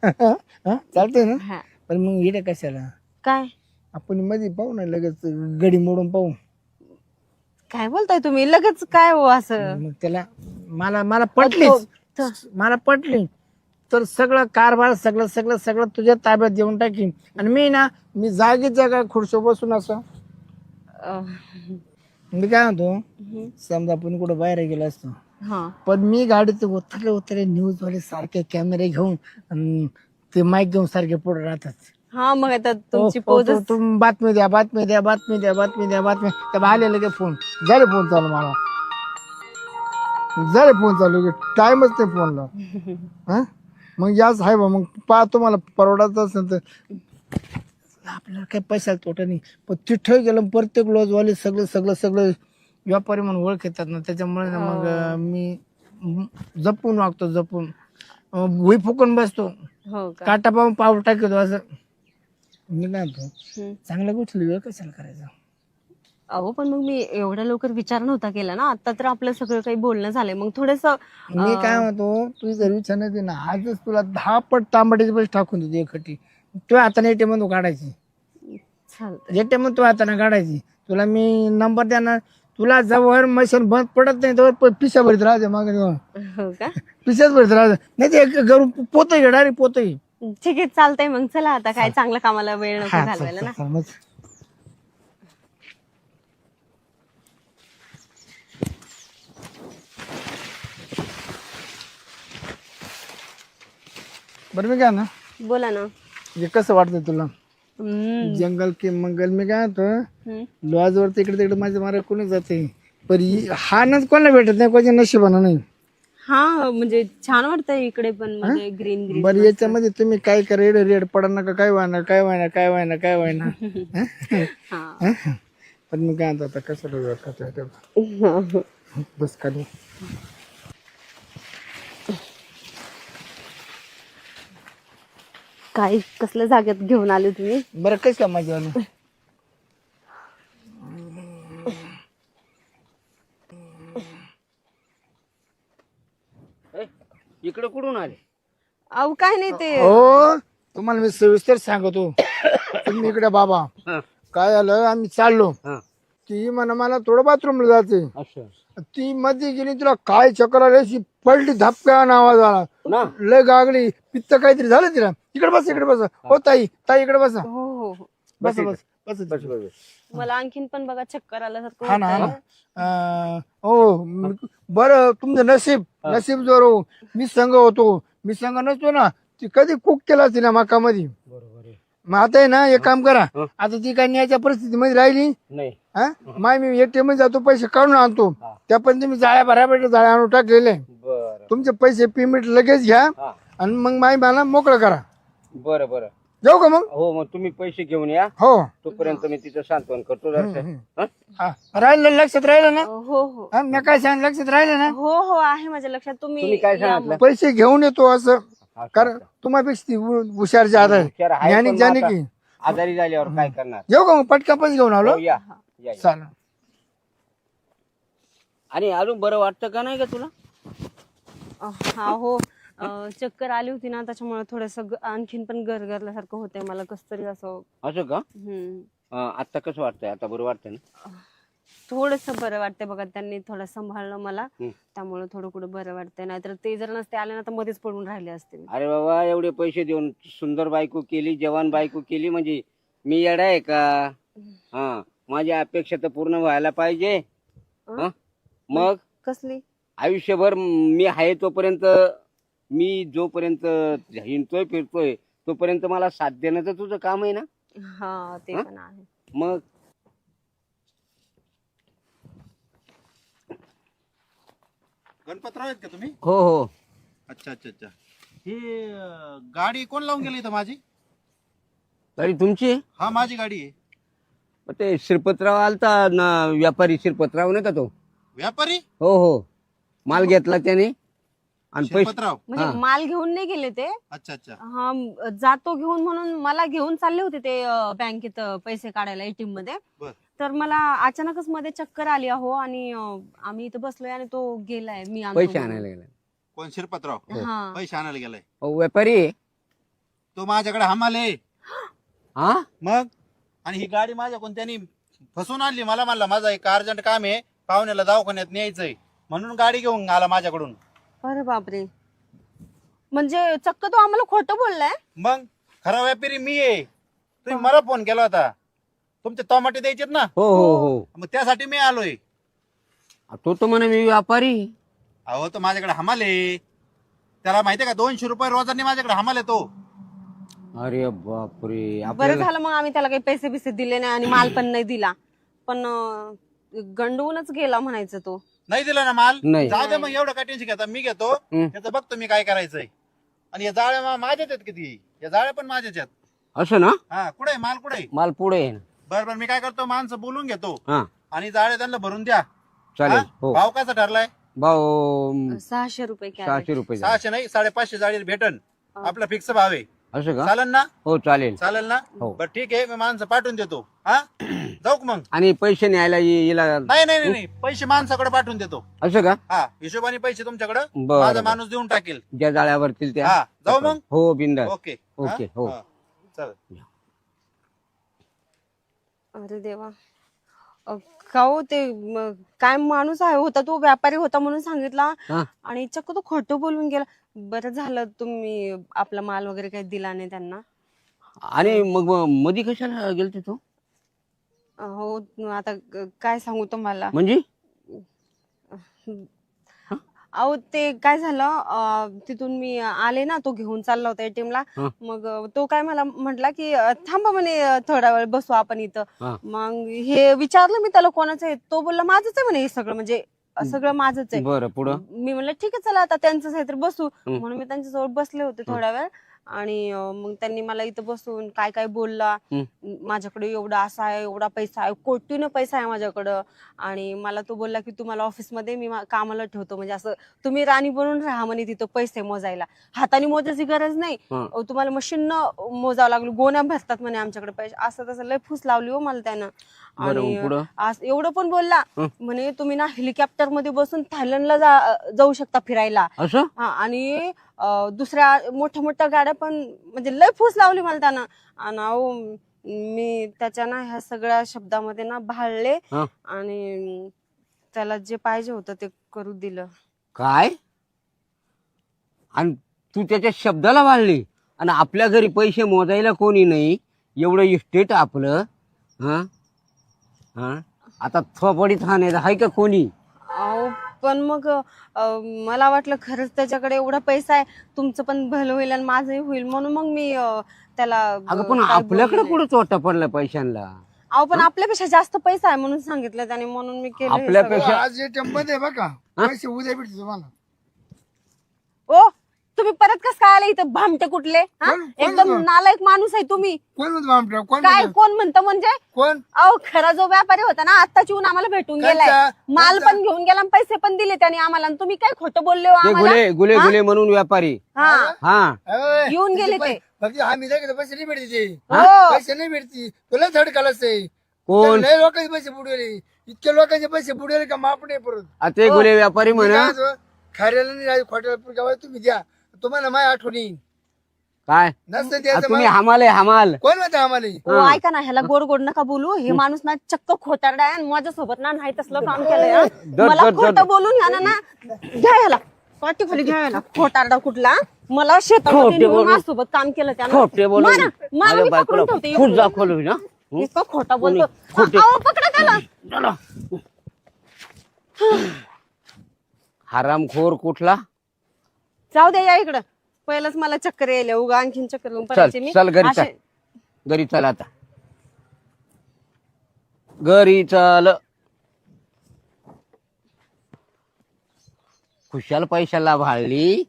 चालतंय ना. पण मग इकडे कशाला काय आपण मध्ये पाहू ना लगेच गडी मोडून पाहू. काय बोलताय तुम्ही लगेच काय हो असं. मग त्याला मला पटली तर सगळं कारभार सगळं सगळं सगळं तुझ्या ताब्यात देऊन टाकीन. आणि मी जागीच जागा खुर्शी बसून असं मी काय म्हणतो समजा आपण कुठं बाहेर गेलो असतो पण मी गाडीत उतरले न्यूज वाले सारखे कॅमेरे घेऊन ते माईक घेऊन सारखे पुढे राहतात. हा मग आता तुमची पोज बातमी द्या त्या आले लगे फोन झाले फोन चालू मला फोन चालू टाइमच नाही फोनला. मग याच आहे बा मग पाहतो मला परवडायचं असेल तर आपल्याला काही पैशाला तोटा नाही. पण तिथं गेलं प्रत्येक लॉजवाले सगळं व्यापारी म्हणून ओळख येतात ना त्याच्यामुळे मग मी जपून वागतो जपून भुई फुकून बसतो काटा पाहून पाऊल टाकतो असं. मी काय म्हणतो चांगल्या गोष्टी वेळ कशाला करायचा. अहो पण मग मी एवढ्या लवकर विचार नव्हता केला ना. आता तर आपलं सगळं काही बोलणं झालंय मग थोडस. मी काय म्हणतो तू जर विचार नाही ना आजच तुला 10 पट तांबड्याचे पैसे टाकून देते एकटी. तू हाताने ATM मधून काढायची. ATM तू हाताने काढायची. तुला मी नंबर देणार. तुला जवळ मशीन बंद पडत नाही तर पिशा भरीत राहते मग पिशाच भरीत राहते नाही ते घरून पोतही घेणार पोतही. ठीक आहे चालतंय मग चला आता काय चांगल्या कामाला वेळ नको घालवायला ना. बरं मी काय ना बोला ना. हे कसं वाटतं तुला जंगल के मंगल मी काय होतं लॉज वरती इकडे तिकडे माझ्या मारा कोणी जाते पण हा ना कोणाला भेटत नाही कोणाच्या नशिबानं नाही. हा म्हणजे छान वाटतंय इकडे पण म्हणजे ग्रीन ग्रीन. बरं याच्यामध्ये तुम्ही काय करा रेड पडा नका काय व्हायना पण मी काय आता कसं बस खाली. काय कसल्या जागेत घेऊन आले तुम्ही. बरं कस का माझ्या इकडे कुठून आले. अहो काय नाही ते. हो तुम्हाला मी सविस्तर सांगतो. तुम्ही इकडे बाबा काय झालं आम्ही चाललो ती म्हणा मला थोडं बाथरूमला जायचंय. ती मध्ये गेली तुला काय चक्कर आली पडली धपक्यानं आवाज आला लय गागली पित्त काहीतरी झालं तिला. इकडे बस हो ताई इकडे बसा. बस बस बस. मला आणखीन पण बघा चक्कर आल्यासारखं. हा ना हो बरं तुमचं नशीब जोर हो. मी संघ नसतो ना ती कधी कुक केला तिला मकामध्ये. मग आता आहे ना एक काम करा आता ती काही न्यायच्या परिस्थितीमध्ये राहिली नाही. माय मी ATM मध्ये जातो पैसे काढून आणतो त्या पण तुम्ही जाळ्या आणून टाकलेले. तुमचे पैसे पेमेंट लगेच घ्या आणि मग माय मला मोकळं करा. बरं जाऊ का मग. हो मग तुम्ही पैसे घेऊन या. हो तोपर्यंत मी तिचं सांत्वन करतो. राहिलं लक्षात राहिलं ना. हो मी काय सांग लक्षात राहिलं ना. हो आहे माझ्या लक्षात. तुम्ही काय सांगितलं. पैसे घेऊन येतो असं कारण तुम्हापेक्षा ती हुशार ज्यादा ज्ञानी जाणे की आजारी झाल्यावर काय करणार. येऊ का मग पटका पैसे घेऊन आलो. चालेल. आणि अजून बरं वाटतं का नाही का तुला. हा हो चक्कर आली होती ना त्याच्यामुळे थोडस आणखीन पण गरगरल्यासारखं होतंय मला कस तरी असं का. आता कसं वाटतंय आता बरं वाटतंय ना. थोडस बरं वाटतंय बघा, त्यांनी थोडं सांभाळलं मला, हं. त्यामुळे थोडं कुठं बरं वाटतंय. नाहीतर ते जर नसते आले ना तर मध्येच पडून राहिले असते मी. अरे बाबा, एवढे पैसे देऊन सुंदर बायको केली, जवान बायको केली, म्हणजे मी येडा आहे का? हा, माझी अपेक्षा तर पूर्ण व्हायला पाहिजे. हं? हं? मग कसली? आयुष्यभर मी आहे तोपर्यंत, मी जोपर्यंत हिंडतोय फिरतोय तोपर्यंत मला साथ देणं तर तुझं काम आहे ना. हा ते हं? पण आहे. मग गणपतराव आहेत का तुम्ही? हो हो. अच्छा अच्छा अच्छा. ही गाडी कोण लावून गेली इथं माझी? तरी तुमची हा माझी गाडी आहे. मग ते श्रीपतराव आलता ना, व्यापारी श्रीपतराव नाही का तो? व्यापारी हो हो, माल घेतला त्याने आणि पैसे. शिरपतराव. म्हणजे हा. माल घेऊन नाही गेले ते. अच्छा अच्छा. हा जातो घेऊन म्हणून मला घेऊन चालले होते ते बँकेत पैसे काढायला एटीएम मध्ये. बर. तर मला अचानकच मध्ये चक्कर आली अहो, आणि आम्ही इथं बसलोय आणि तो गेलाय, मी आणतो पैसे म्हणून. आणायला गेला. कोण शिरपतराव? हा. पैसे आणायला गेलाय. हो, व्यापारी आहे. तो माझ्याकडे हमाल आहे. हा, मग आणि ही गाडी माझ्या कोणत्यानी फसवून आणली. मला म्हणला माझा एक अर्जंट काम आहे, पाहुण्याला दवाखान्यात न्यायचंय, म्हणून गाडी घेऊन आला माझ्याकडून. अरे बापरे, म्हणजे चक्क तो आम्हाला खोटं बोललाय. मग खरा व्यापारी मी आहे. तुम्ही मला फोन केला होता, तुमचे टमाटे द्यायचेत ना, हो हो हो. मग त्यासाठी मी आलोय. तो तर म्हणे मी व्यापारी. अहो तो माझ्याकडे हमाल आहे. त्याला माहितीये का, 200 रुपये रोजाने माझ्याकडे हमाल आहे तो. अरे बापरे, बरं आपल्याला झालं मग आम्ही त्याला काही पैसे बिसे दिले नाही आणि माल पण नाही दिला, पण गंडवूनच गेला म्हणायचं तो. नाही दिला ना माल? नाही. जाऊ दे मग, एवढं काय टेन्शन घेता, मी घेतो हं. त्याचं, बघतो मी काय करायचंय. आणि या जाळ्या माझ्याच आहेत किती, या जाळ्या पण माझ्याच आहेत. असं ना. हा, कुठे माल कुठे? माल पुढे आहे ना. बरं मी काय करतो, माणसं बोलून घेतो हा, आणि जाळे त्यांना भरून द्या. चालेल. हा? हो, भाव कसा ठरलाय? भाऊ 600 रुपये कॅरेट. 600 रुपये झाले. 600 नाही, 550 जाळी भेटन. आपला फिक्स भाव आहे. असं का? चालेल ना? हो चालेल. चालेल ना? हो. बरं ठीक आहे, मी माणसं पाठवून देतो. हा, जाऊ का मग? आणि पैसे न्यायला येला. नाही नाही नाही, पैसे माणसाकडे पाठवून देतो. असं का? हा, हिशोबाने पैसे तुमच्याकडे बरं, माझा बरं. माणूस देऊन टाकेल. ज्या जाळ्यावरतील त्या. हा, जाऊ मग? हो, बिंदास. ओके. ओके, हा? हो. हा, चालेल. अरे देवा, का हो ते काय माणूस आहे होता, तो व्यापारी होता म्हणून सांगितला हा. आणि चक्क तो खोटं बोलून गेला. बरं झालं तुम्ही आपला माल वगैरे काही दिला नाही त्यांना. आणि मग मधी कशाला गेलते तो? हो आता काय सांगू तुम्हाला. म्हणजे अहो ते काय झालं, तिथून मी आले ना, तो घेऊन चालला होता एटीएम ला. हा. मग तो काय मला म्हटला की थांबा म्हणे, थोडा वेळ बसू आपण इथं. हा. मग हे विचारलं मी त्याला कोणाचं आहे, तो बोलला माझंच आहे म्हणे हे सगळं, म्हणजे सगळं माझंच आहे. बरं, पुढं? मी म्हणलं ठीक आहे चला आता त्यांचंच आहे तर बसू. हं. म्हणून मी त्यांच्यासोबत बसले होते थोडा वेळ. आणि मग त्यांनी मला इथं बसून काय काय बोलला. हं. माझ्याकडे एवढा असा आहे, एवढा पैसा आहे, कोटीनं पैसा आहे माझ्याकडं. आणि मला तो बोलला की तुम्हाला ऑफिसमध्ये मी कामाला ठेवतो, म्हणजे असं तुम्ही राणी बनून राहा म्हणे तिथं पैसे मोजायला, हाताने मोजायची गरज नाही. हं. तुम्हाला मशीननं मोजावं लागलं, गोण्या भरतात म्हणे आमच्याकडे पैसे, असं तसं लय फूस लावली हो मला त्यानं. बरं, आणि मग पुढं? एवढं पण बोलला हं. म्हणे तुम्ही ना हेलिकॉप्टर मध्ये बसून थायलंडला जाऊ शकता फिरायला. असं? हा, आणि दुसऱ्या मोठ्या मोठ्या गाड्या पण, म्हणजे लय फूस लावली मला त्यानं. आणि अहो मी त्याच्या ना ह्या सगळ्या शब्दामध्ये ना भाळले हा. आणि त्याला जे पाहिजे होतं ते करू दिलं. काय? आणि तू त्याच्या शब्दाला वाढली, आणि आपल्या घरी पैसे मोजायला कोणी नाही, एवढं इस्टेट आपलं. हा हा, आता थोपडीत हाणायचं आहे का कोणी? अहो पण मग मला वाटलं खरंच त्याच्याकडे एवढा पैसा आहे, तुमचं पण भलं होईल आणि माझंही होईल, म्हणून मग मी त्याला अगं पण काय आपल्याकडे बोलले. कुठं चोटा पडला पैशांना? अहो पण आपल्यापेक्षा जास्त पैसा आहे म्हणून सांगितलं त्याने, म्हणून मी केलं हे आपल्यापेक्षा- सगळं. आज एटीएम मध्ये बघा, पैसे उद्या भेटते तुम्हाला. ओ तुम्ही परत कस काय आले इथं, भामटे कुठले? हा? कोण- कोण एकदम होतं? नालायक माणूस आहे तुम्ही. कोण म्हणतो आमच्या? कोण काय म्हणतो? कोण म्हणतं म्हणजे? कोण? अहो खरा जो व्यापारी होता ना, आत्ताच येऊन आम्हाला भेटून गेलाय, कोणता? माल कोणता? पण घेऊन गेला आणि पैसे पण दिले त्याने आम्हाला, आणि तुम्ही काय खोटं बोलले हो ते आम्हाला? गुले गुले हा? गुले म्हणून व्यापारी. हा हा, अय, येऊन गेले तिचे ते. फक्त आम्ही नाही पैसे नाही भेटते ते. हो. पैसे नाही भेटते, तुला थर्ड क्लास आहे. कोण? लय लोकांचे पैसे बुडवले, इतके लोकांचे पैसे बुडवले का माप नाही परत. आ, ते गुले व्यापारी मी म्हणा. काय म्हणतो, खऱ्याला नाही खोट्याला गावात तुम्ही द्या, तुम्हाला माझी आठवण येईल. काय नसतं आ, द्यायचं तुम्ही मग. हमाल आहे हमाल. कोण म्हणतं आम्हाला हो ऐका ना, ह्याला गोड गोड नका बोलू. हे माणूस ना चक्क खोटारडा आहे आणि माझ्यासोबत ना नाही तसलं काम केलंय हा. मला दर. खोटं बोलून ह्याला ना घ्या ह्याला पाठी खाली घ्या ह्याला. खोटारडा कुठला, मला शेतामध्ये खोटे नेऊन बोलून. माझ्यासोबत काम केलं त्यानं. खोटे बोलून मारा, मारा, माझ्या मी बायकोला पकडून ठेवते. खूप दाखवलं ना. इतका खोटा बोलतो. खोटे. अहो, पकडा त्याला. चला. हरामखोर कुठला. जाऊ द्या, या इकडं. पहिलंच मला चक्कर यायला, उगा आणखीन चक्कर येऊन पडायचे मी. चल घरी चल. असे- घरी चल आता. घरी चल. खुशाल पैशाला भाळली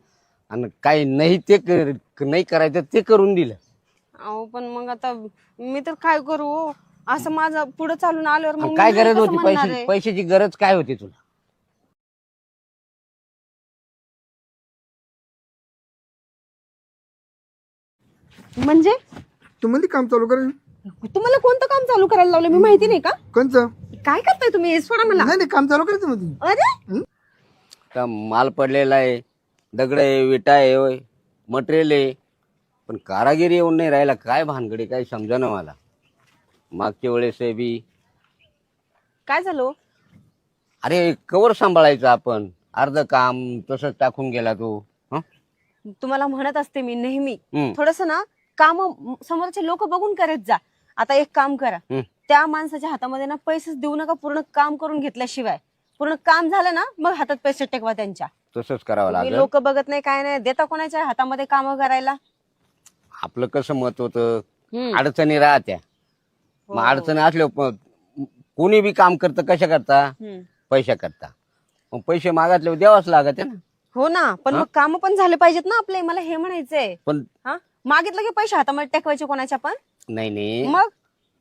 आणि काही नाही ते नाही करायचं ते करून दिलं. अहो पण मग आता मी तर काय करू हो? असं माझं पुढे चालून आल्यावर मग आणि मी काय नाही गरज कसं होती म्हणणार पैसे आहे? पैशाची गरज काय होती तुला. म्हणजे तू मध्ये काम चालू कर. तुम्हाला कोणतं काम चालू करायला लावलं मी माहिती नाही का? कोणचं काय करताय तुम्ही हे सोडा मला. नाही काम चालू करायचं मध्ये. अरे तर माल पडलेला आहे, दगड आहे, विटा आहे, मटेरियल आहे, पण कारागिरी येऊन नाही राहिला. काय भानगडी काय समजा मला. मागच्या वेळेस बी काय झालं? अरे कवर सांभाळायचं आपण. अर्ध काम तसंच टाकून गेला तू. हं? तुम्हाला म्हणत असते मी नेहमी हं. थोडस ना काम समोरचे लोक बघून करत जा. आता एक काम करा, हं. त्या माणसाच्या हातामध्ये ना पैसेच देऊ नका. पूर्ण काम करून घेतल्याशिवाय पूर्ण काम झालं ना मग हातात पैसे टेकवा त्यांच्या. तसंच करावं लागेल. लोक बघत नाही काय नाही, देता कोणाच्या हातामध्ये काम करायला. आपलं कसं मत होतं, हम्म. अडचणी राहत्या. मग अडचणी असल्या कोणी बी काम करतं कशा करता, हम्म. पैशा करता. मग पैसे मागितले द्यावाच लागत आहे ना. हो ना, पण मग काम पण झाले पाहिजेत ना आपले. मला हे म्हणायचंय. पण हा, मागितलं की पैसे हातामध्ये टेकवायचे कोणाच्या पण. नाही मग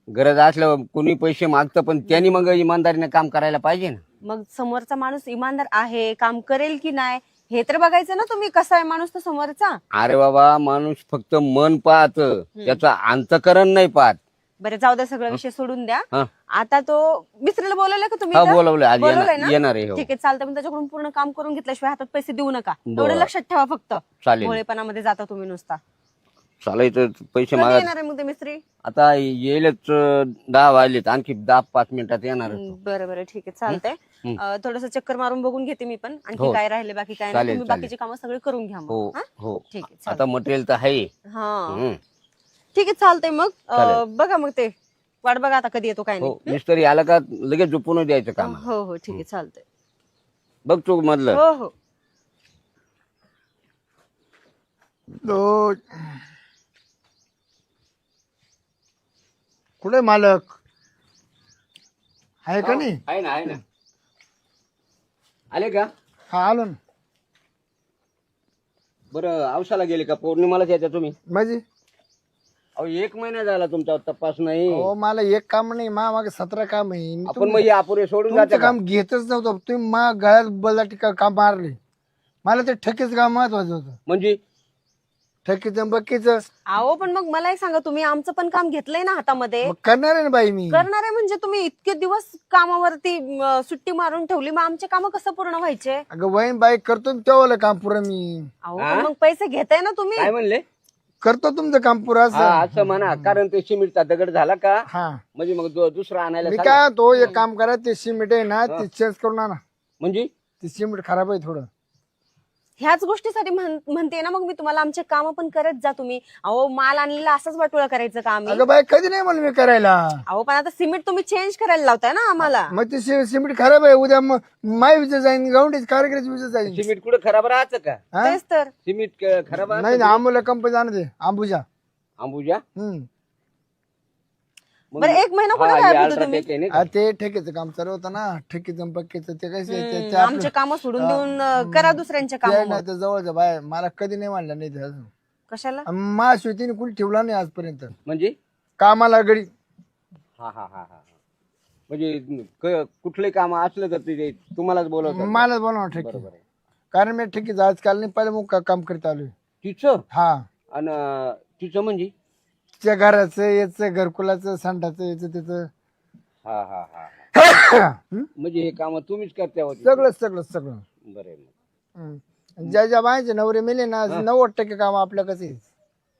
गरज असल्यावर कोणी पैसे मागतं, पण त्यांनी मग इमानदारीने काम करायला पाहिजे ना. मग समोरचा माणूस इमानदार आहे, काम करेल की नाही हे तर बघायचं ना तुम्ही. कसा आहे माणूस तो समोरचा. अरे बाबा, माणूस फक्त मन पाहत, त्याचं अंतकरण नाही पाहत. बरं जाऊ द्या, सगळा विषय सोडून द्या. हा. आता तो मिस्त्रीला बोलवलंय का तुम्ही हा इथं? बोलवलं आज बोलवलंय ना? येणार आहे. हो ठीक आहे, चालतं. पण त्याच्याकडून पूर्ण काम करून घेतल्याशिवाय हातात पैसे देऊ नका. बरं. एवढं लक्षात ठेवा फक्त. चालेल. भोळेपणामध्ये जाता तुम्ही नुसता. चालायचं पैसे कधी मागत. येणार आहे मग ते मिस्त्री? आता येईलच 10 वाजलेत, आणखी 10-5 मिनिटात येणार. बरं बरं ठीक आहे, चालतंय. थोडस चक्कर मारून बघून घेते मी पण. आणखी हो. काय राहिले बाकी काय नाही. चालेल, तुम्ही चालेल. बाकीची कामं सगळी करून घ्या हो मग. हा? हो. ठीक आहे, चालेल. आता मटेरियल तर आहे. हा ठीक आहे, चालतंय. मग चालेल. बघा मग ते वाट बघा आता कधी येतो काय हो नाही. मिस्त्री आला का लगेच झोपून द्यायचं काम. हो हो ठीक आहे, चालतंय. बघ तू मधलं. हो हो. कुठे मालक आहे का नाही? आहे ना आहे ना. आले का? हा आलो ना. बरं औषधाला गेले का? पौर्णिमालाच येत्या तुम्ही? माझी अहो 1 महिना झाला तुमचा तपास नाही. हो मला एक काम नाही, मागे 17 काम आहे. मी आपण मग हे अपुरे सोडून तुमचं जाते का? काम घेतच नव्हतं. तुम्ही मा गळ्यात बलाटी काम मारले. मला ते ठकीचं काम महत्वाचं होतं. म्हणजे ठकीचं बक्कीचं अहो पण मग मला एक सांगा, तुम्ही आमचं पण काम घेतलंय ना हातामध्ये. मग करणार आहे ना बाई मी. करणार आहे म्हणजे तुम्ही इतके दिवस कामावरती सुट्टी मारून ठेवली, मग आमचे काम कसं पूर्ण व्हायचे? अगं वहीन बाई करतो ना तेव्हा काम पुरं मी. अहो पण मग पैसे घेताय ना तुम्ही. काय म्हणले? करतो तुमचं काम पुरं हा असं. असं म्हणा, कारण ते सिमेंटचा दगड झाला का हा म्हणजे मग दुसरा आणायला मी सांगा. काय तो एक काम करा, ते सिमेंट आहे ना ते चेंज करून आणा. म्हणजे ते सिमेंट खराब आहे थोडं. ह्याच गोष्टीसाठी म्हणते ना मग मी तुम्हाला, आमचे काम पण करत जा तुम्ही. अहो माल आणलेला असंच वाटोळा करायचं काम. अगं बाई कधी नाही म्हणलं मी करायला. अहो पण आता सिमेंट तुम्ही चेंज करायला लावताय ना आम्हाला. मग ते सिमेंट खराब आहे. उद्या मग माय विजय जाईन, गावंडीच कार्यक्रम विजय जाईन. सिमेंट कुठे खराब राहतं का? हा? तेच तर. सिमेंट खराब राहतं? नाही ना, अमोल कंपनी जाणार ते अंबुजा. अंबुजा. मग- बरं 1 महिना हा, कुठे हे गायब होते अल्ट्राटेक तुम्ही? आहे नाही का? हा, ते ठेकेचं काम चालू होतं ना. ठेकीचं पक्कीचं ते काय आमचे काम सोडून देऊन करा दुसऱ्यांचे काम. नाही तर जवळचं बाय मला कधी नाही म्हणलं नाही ते अजून. कशाला? मा शेतीने कुणी ठेवला नाही आजपर्यंत म्हणजे कामाला गडी. हा हा हा हा. म्हणजे कुठले काम असलं तर ते तुम्हालाच बोलवतात. मला बोलावं ठेकी. बरोबर आहे. कारण मी ठेकीचं आजकाल नाही, पहिले मग काम करत आलोय. तिचं हा आणि तिचं म्हणजे त्या घराचं याचं घरकुलाचं संडाचं याचं त्याचं हा हा हा. म्हणजे हे काम तुम्हीच करते होते? सगळं सगळं सगळं. बरं आहे मग. ज्या ज्या बायचे नवरे मेले ना 90% काम आपल्या कसे.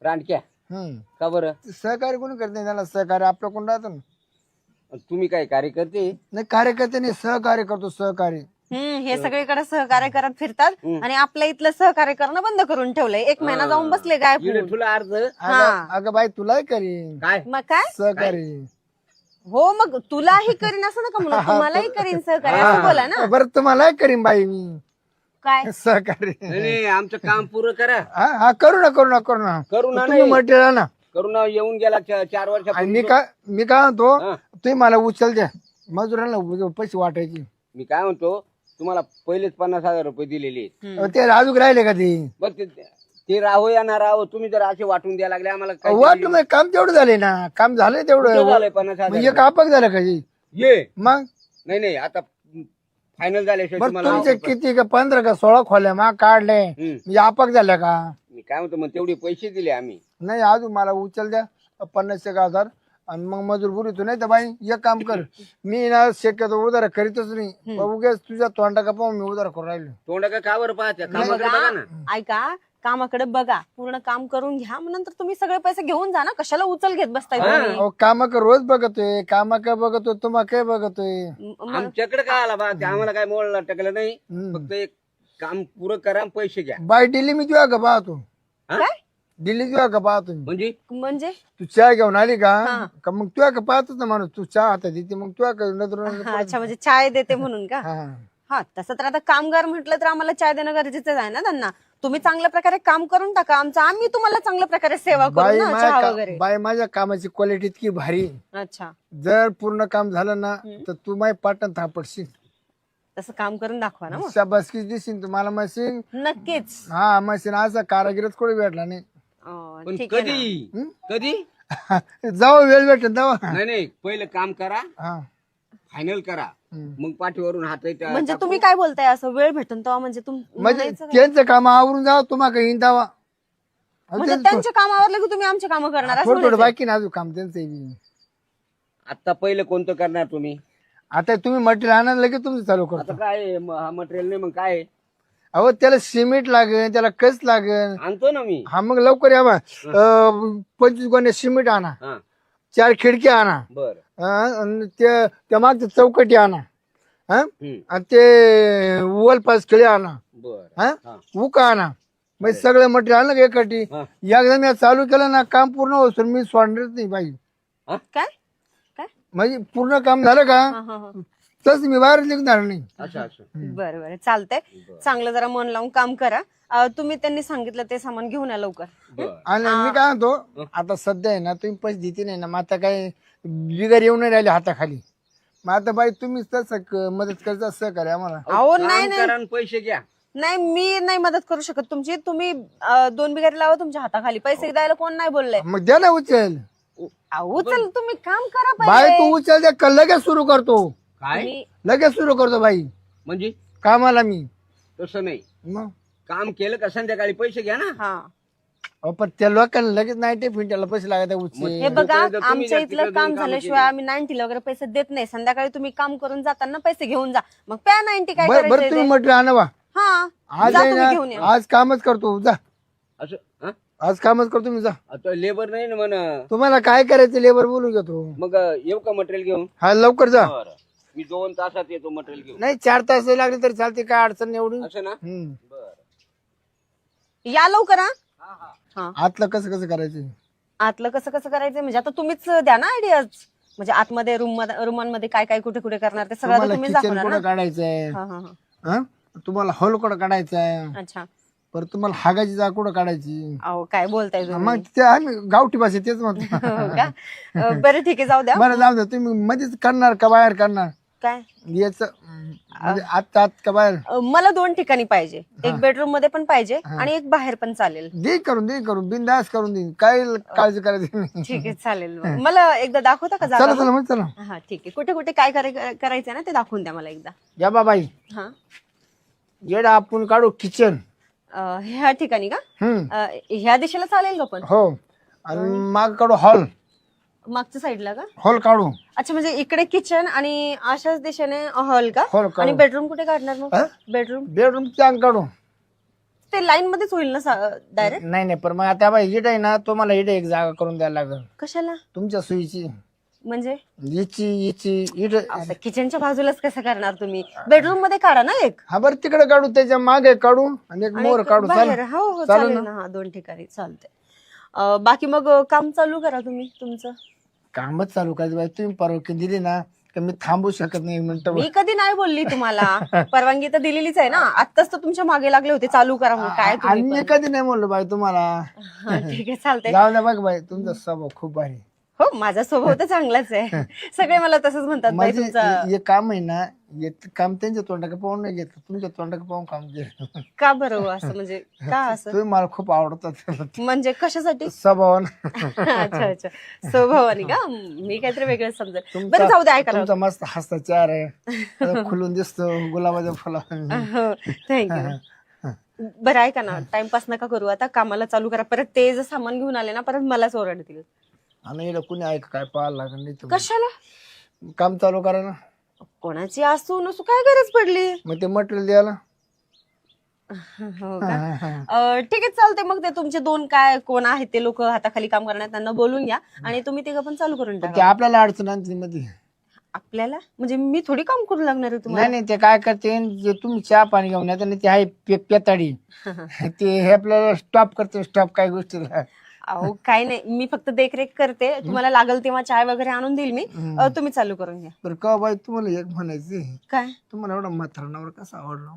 रांडक्या हम्म. का बरं? सहकार्य कोणी करत नाही, त्याला सहकार्य आपलं कोण राहतं ना. तुम्ही काय कार्यकर्ते? नाही कार्यकर्ते नाही, सहकार्य करतो सहकार्य. हे सगळीकडे सहकार्य करत फिरतात आणि आपल्या इथलं सहकार्य करणं बंद करून ठेवलंय. 1 महिना जाऊन बसले काय इकडे तुला अर्ज अगं बाई तुलाही करीन काय? मग काय सहकार्य. हो, मग तुलाही करीन असं नका म्हणू, तुम्हालाही करीन सहकार्य असं बोला ना. बरं तुम्हालाही करीन बाई मी काय सहकार्य. नाही, आमचं काम पुरं करा. हा करू ना करू ना करू ना. करू ना. तुम्ही मटेरियल ना. करू ना. येऊन गेला 4 आणि वर्षापूर्वी. मी काय म्हणतो, हा. तुम्ही मला उचल द्या, मजुरांना पैसे वाटायचे. मी काय म्हणतो, तुम्हाला पहिलेच 50,000 रुपये दिलेले आहेत. ते राजूक राहिले का ते? बरं ते राहो या ना राहो, तुम्ही जर असे वाटून द्यायला लागले आम्हाला काय वाटलं मग काम तेवढं झाले ना, काम झालंय तेवढं. झालंय 50,000? म्हणजे कापक झालं का हे? ये मग नाही आता फायनल झाल्याशिवाय बरं तुम्हाला तुमचे किती का 15 का 16 खोल्या मग काढले, म्हणजे आपक झाल्या का? मी काय म्हणतो, मग तेवढे पैसे दिले आम्ही. नाही अजून मला उचल द्या 50,000 आणि मग मजूर बुरीतो. नाही तर बाई एक काम कर, मी ना शक्यतो उधार करीतच नाही. उगाच तुझ्या तोंडा का पाहून मी उधार करून राहिलो. तोंड का बरं पाहत्या? कामाकडे बघा ना. ऐका, कामाकडे बघा, पूर्ण काम करून घ्या, मग नंतर तुम्ही सगळे पैसे घेऊन जा ना. कशाला उचल घेत बसताय तुम्ही? अहो कामा का रोज बघतोय, कामा काय बघतोय, तुम्हा काय बघतोय. आमच्याकडे काय आला बा, ते आम्हाला काय मोडला टाकलं नाही. फक्त एक काम पुरं करा आणि पैसे घ्या. बाई दिल्ली मी तुझ्या का पाहतो, हा? दिल्ली तुझ्या का पाहतो मी. म्हणजे तू चहा घेऊन आली का मग तुझ्या का पाहतोच ना माणूस. तू चहा हातात देते मग तुझ्या का नजर. अच्छा, म्हणजे चाय देते म्हणून का? हा हा, तसं तर आता कामगार म्हटलं तर आम्हाला चाय देणं गरजेचं आहे ना त्यांना. तुम्ही चांगल्या प्रकारे काम करून टाका आमचं, आम्ही तुम्हाला चांगल्या प्रकारे सेवा बाई करू ना, चहा वगैरे. बाई माझ्या कामाची क्वालिटी इतकी भारी. अच्छा, जर पूर्ण काम झालं ना तर तू माझी पाटण थापडशील. तसं काम करून दाखवा ना मग. शाबासकी दिशील तुम्हाला मशीन. नक्कीच. हा मशीन असा कारागीरच कोणी भेटला नाही. पण ठीक आहे ना. कधी कधी जाऊ वेळ भेटेल जावा. नाही पहिलं काम करा, हा फायनल करा, मग पाठीवरून हात म्हणजे तुम्ही काय बोलताय, असं वेळ भेटून तेव्हा म्हणजे म्हणजे त्यांचं काम आवरून जावं तुम्हाला काही हिंदावा. म्हणजे त्यांच्या कामावर की तुम्ही आमचे काम करणार असं थोडं थोडं म्हणायचं? बाकी ना अजून काम त्यांचं. आता पहिलं कोणतं करणार तुम्ही? आता तुम्ही मटेरियल आणायला लगेच तुमचं चालू करतो. आता काय हा मटेरियल नाही मग काय अहो त्याला सिमेंट लागेल, त्याला कस लागेल. आणतो ना मी. हा मग लवकर या बा. 25 गोण्या सिमेंट आणा, हा 4 खिडक्या आणा, बर. आणि त्या मागच्या चौकटी आणा, हा हम्म. आणि ते वॉल पास खेळे आणा, बर. हा हा. उका आणा. म्हणजे सगळं मटेरियल आणलं का एकटी. हा. एकदा मी चालू केलं ना काम पूर्ण होतो मी सोडणारच नाही बाई. काय काय म्हणजे पूर्ण काम झालं का हा, हा, हा. तस मी बाहेर निघणार नाही. अच्छा अच्छा. बरं बरं, चालतंय. चांगलं जरा मन लावून काम करा. तुम्ही त्यांनी सांगितलं ते सामान घेऊन या लवकर. बर. आणि मी काय म्हणतो, आता सध्या आहे ना तुम्ही पैसे देते नाही ना, मग आता काय बिगर येऊन नाही राहिले हाताखाली. मग आता बाई तुम्हीच तसं मदत करता सहकार्य आम्हाला. अहो काम नाही करा आणि पैसे घ्या. नाही, मी नाही मदत करू शकत तुमची. तुम्ही 2 बिगारी लावा तुमच्या हाताखाली. पैसे द्यायला कोण नाही बोललंय. मग द्या ना उचल. अहो चल, तुम्ही काम करा बाई पहिले. तू उचल द्या का लगेच सुरू करतो. काय लगेच सुरू करतो बाई म्हणजे? कामाला मी. तसं नाही, मग काम केलं का संध्याकाळी पैसे घ्या ना. हा, अहो, पण त्या लोकांना लगेच 90 मिनिटाला पैसे लागत हे उचल. बघा, तुम्ही जर आमच्या तिकडे इथलं दोन काम कामं झाल्याशिवाय केली. आम्ही 90 ला वगैरे पैसे देत नाही. संध्याकाळी तुम्ही काम करून जाताना पैसे घेऊन जा, मग प्या 90 काय बरं करायचंय तुम्ही ते. म्हटलं आणवा. हा, आज जा आहे तुम्ही घेऊन ना, या. आज कामच करतो जा. असं हा? आज कामच करतो मी जा. आता लेबर नाही ना म्हण. तुम्हाला काय करायचं लेबर बोलून घेतो. मग येऊ का मटेरियल घेऊन? हा लवकर जा. बरं, मी 2 तासात येतो मटेरियल घेऊन. नाही 4 तास लागले तरी चालते, काय अडचण नाही एवढी. असं ना. हम्म. बर. या लवकर हा. हा, आतलं कसं कसं करायचं. आतलं कसं कसं करायचं म्हणजे आता तुम्हीच द्या ना आयडियाज. म्हणजे आतमध्ये रूमांमध्ये काय काय कुठे कुठे करणार ते सगळं आता तुम्हाला तुम्हीच किचन दाखवणार कुठं ना. काढायचंय, हा, हा, हा. हा? तुम्हाला हॉल कुठं काढायचंय, अच्छा, परत तुम्हाला हागाची जागा कुठं काढायची. अहो काय बोलताय तुम्ही. मग ते आम्ही गावठी भाषेत तेच म्हणतो. हो का? बरं ठीक आहे, जाऊ द्या. बरं जाऊ द्या. तुम्ही मध्येच करणार का बाहेर करणार काय याच म्हणजे आत आत का बाहेर. मला 2 ठिकाणी पाहिजे. एक बेडरूम मध्ये पण पाहिजे आणि एक बाहेर पण चालेल. दे करून बिंदास करून देईन, काय काळजी करायची नाही. ठीक आहे, चालेल. मला एकदा दाखवता का जागा? चला चला मग चला. हा ठीक आहे. कुठे कुठे काय करायचंय ना ते दाखवून द्या मला एकदा. या बाबाई हा, येडा आपण काढू किचन. ह्या ठिकाणी का? ह्या दिशेला चालेल का पण? हो आणि माग काढू हॉल. मागच्या साईडला का? हॉल काढू. अच्छा, म्हणजे इकडे किचन आणि अशाच दिशेने हॉल का? हॉल काढू. आणि बेडरूम कुठे काढणार मग? हा? बेडरूम बेडरूम चांग काढू. ते लाईन मध्येच होईल ना डायरेक्ट? नाही नाही, पण मग आता बाई इट आहे ना, तुम्हाला इट एक जागा करून द्यायला लागेल कशाला तुमच्या सोयीची. म्हणजे? हिची इट. आता किचनच्या बाजूलाच कसं करणार तुम्ही? बेडरूम मध्ये काढा ना एक. हा बरं, तिकडे काढू, त्याच्या मागे काढू आणि एक आणि मोर एक काढू. बाहेर. चालेल हो हो चालेल चालेल ना. हा 2 ठिकाणी चालतंय. बाकी मग काम चालू करा तुम्ही तुमचं. कामच चालू करायचं बाई. तुम्ही परवानगी दिली ना तर मी थांबू शकत नाही मिनिट. मी कधी नाही बोलली तुम्हाला. परवानगी तर दिलेलीच आहे ना. आत्ताच तर तुमच्या मागे लागले होते चालू करा म्हणून. काय आणि तुम्ही मी कधी नाही म्हणलो बाई तुम्हाला. हा, ठीक आहे चालतंय. जाऊ द्या बघ बाई, तुमचा स्वभाव खूप भारी. हो माझा स्वभाव तर चांगलाच आहे. सगळे मला तसंच म्हणतात बाई म्हणजे तुमचा. हे काम आहे ना, हे काम त्यांच्या तोंडाकडे पाहून नाही घेतलं, तुमच्या तोंडाकडे पाहून काम केलं. का बरं हो असं म्हणजे का असं? तुम्ही मला खूप आवडतात म्हणजे कशासाठी? स्वभावानं. अच्छा अच्छा स्वभावाने का? मी काहीतरी वेगळं समजेल. तुमचा- बरं जाऊ दे ऐका ना. तुमचा मस्त हसता चेहरा आहे, खुलून दिसतो गुलाबाच्या फुला. थँक्यू. बरं ऐका ना, टाइमपास नका करू आता, कामाला चालू करा. परत ते जर सामान घेऊन आले ना परत मलाच ओरडतील. आणि इकडे कुणी ऐक काय पाहायला लागलं नाही तुम्ही. कशाला? काम चालू करा ना. कोणाची असू नसू काय गरज पडली? मग ते मटेरियल द्यायला. हो का? ठीक आहे चालते. मग ते तुमचे 2 काय कोण आहेत ते लोक हाताखाली काम करणार, त्यांना बोलून घ्या आणि तुम्ही तिघं पण चालू करून ते टाका. आपल्याला अडचण आणते मध्ये. आपल्याला म्हणजे मी थोडी काम करू लागणार आहे नाही तुम्हाला. नाही, ते काय करते, जे तुम्ही चहा पाणी घेऊन येता ना, ते आहे पेताडी. ते हे आपल्याला स्टॉप करते, स्टॉप काय गोष्टीला. अहो काय नाही, मी फक्त देखरेख करते. तुम्हाला लागल तेव्हा चाय वगैरे आणून देईल मी. तुम्ही चालू करून घ्या. बरं का बाई, तुम्हाला एक म्हणायचं, काय? तुम्हाला एवढा म्हातारणावर कसं आवडलं?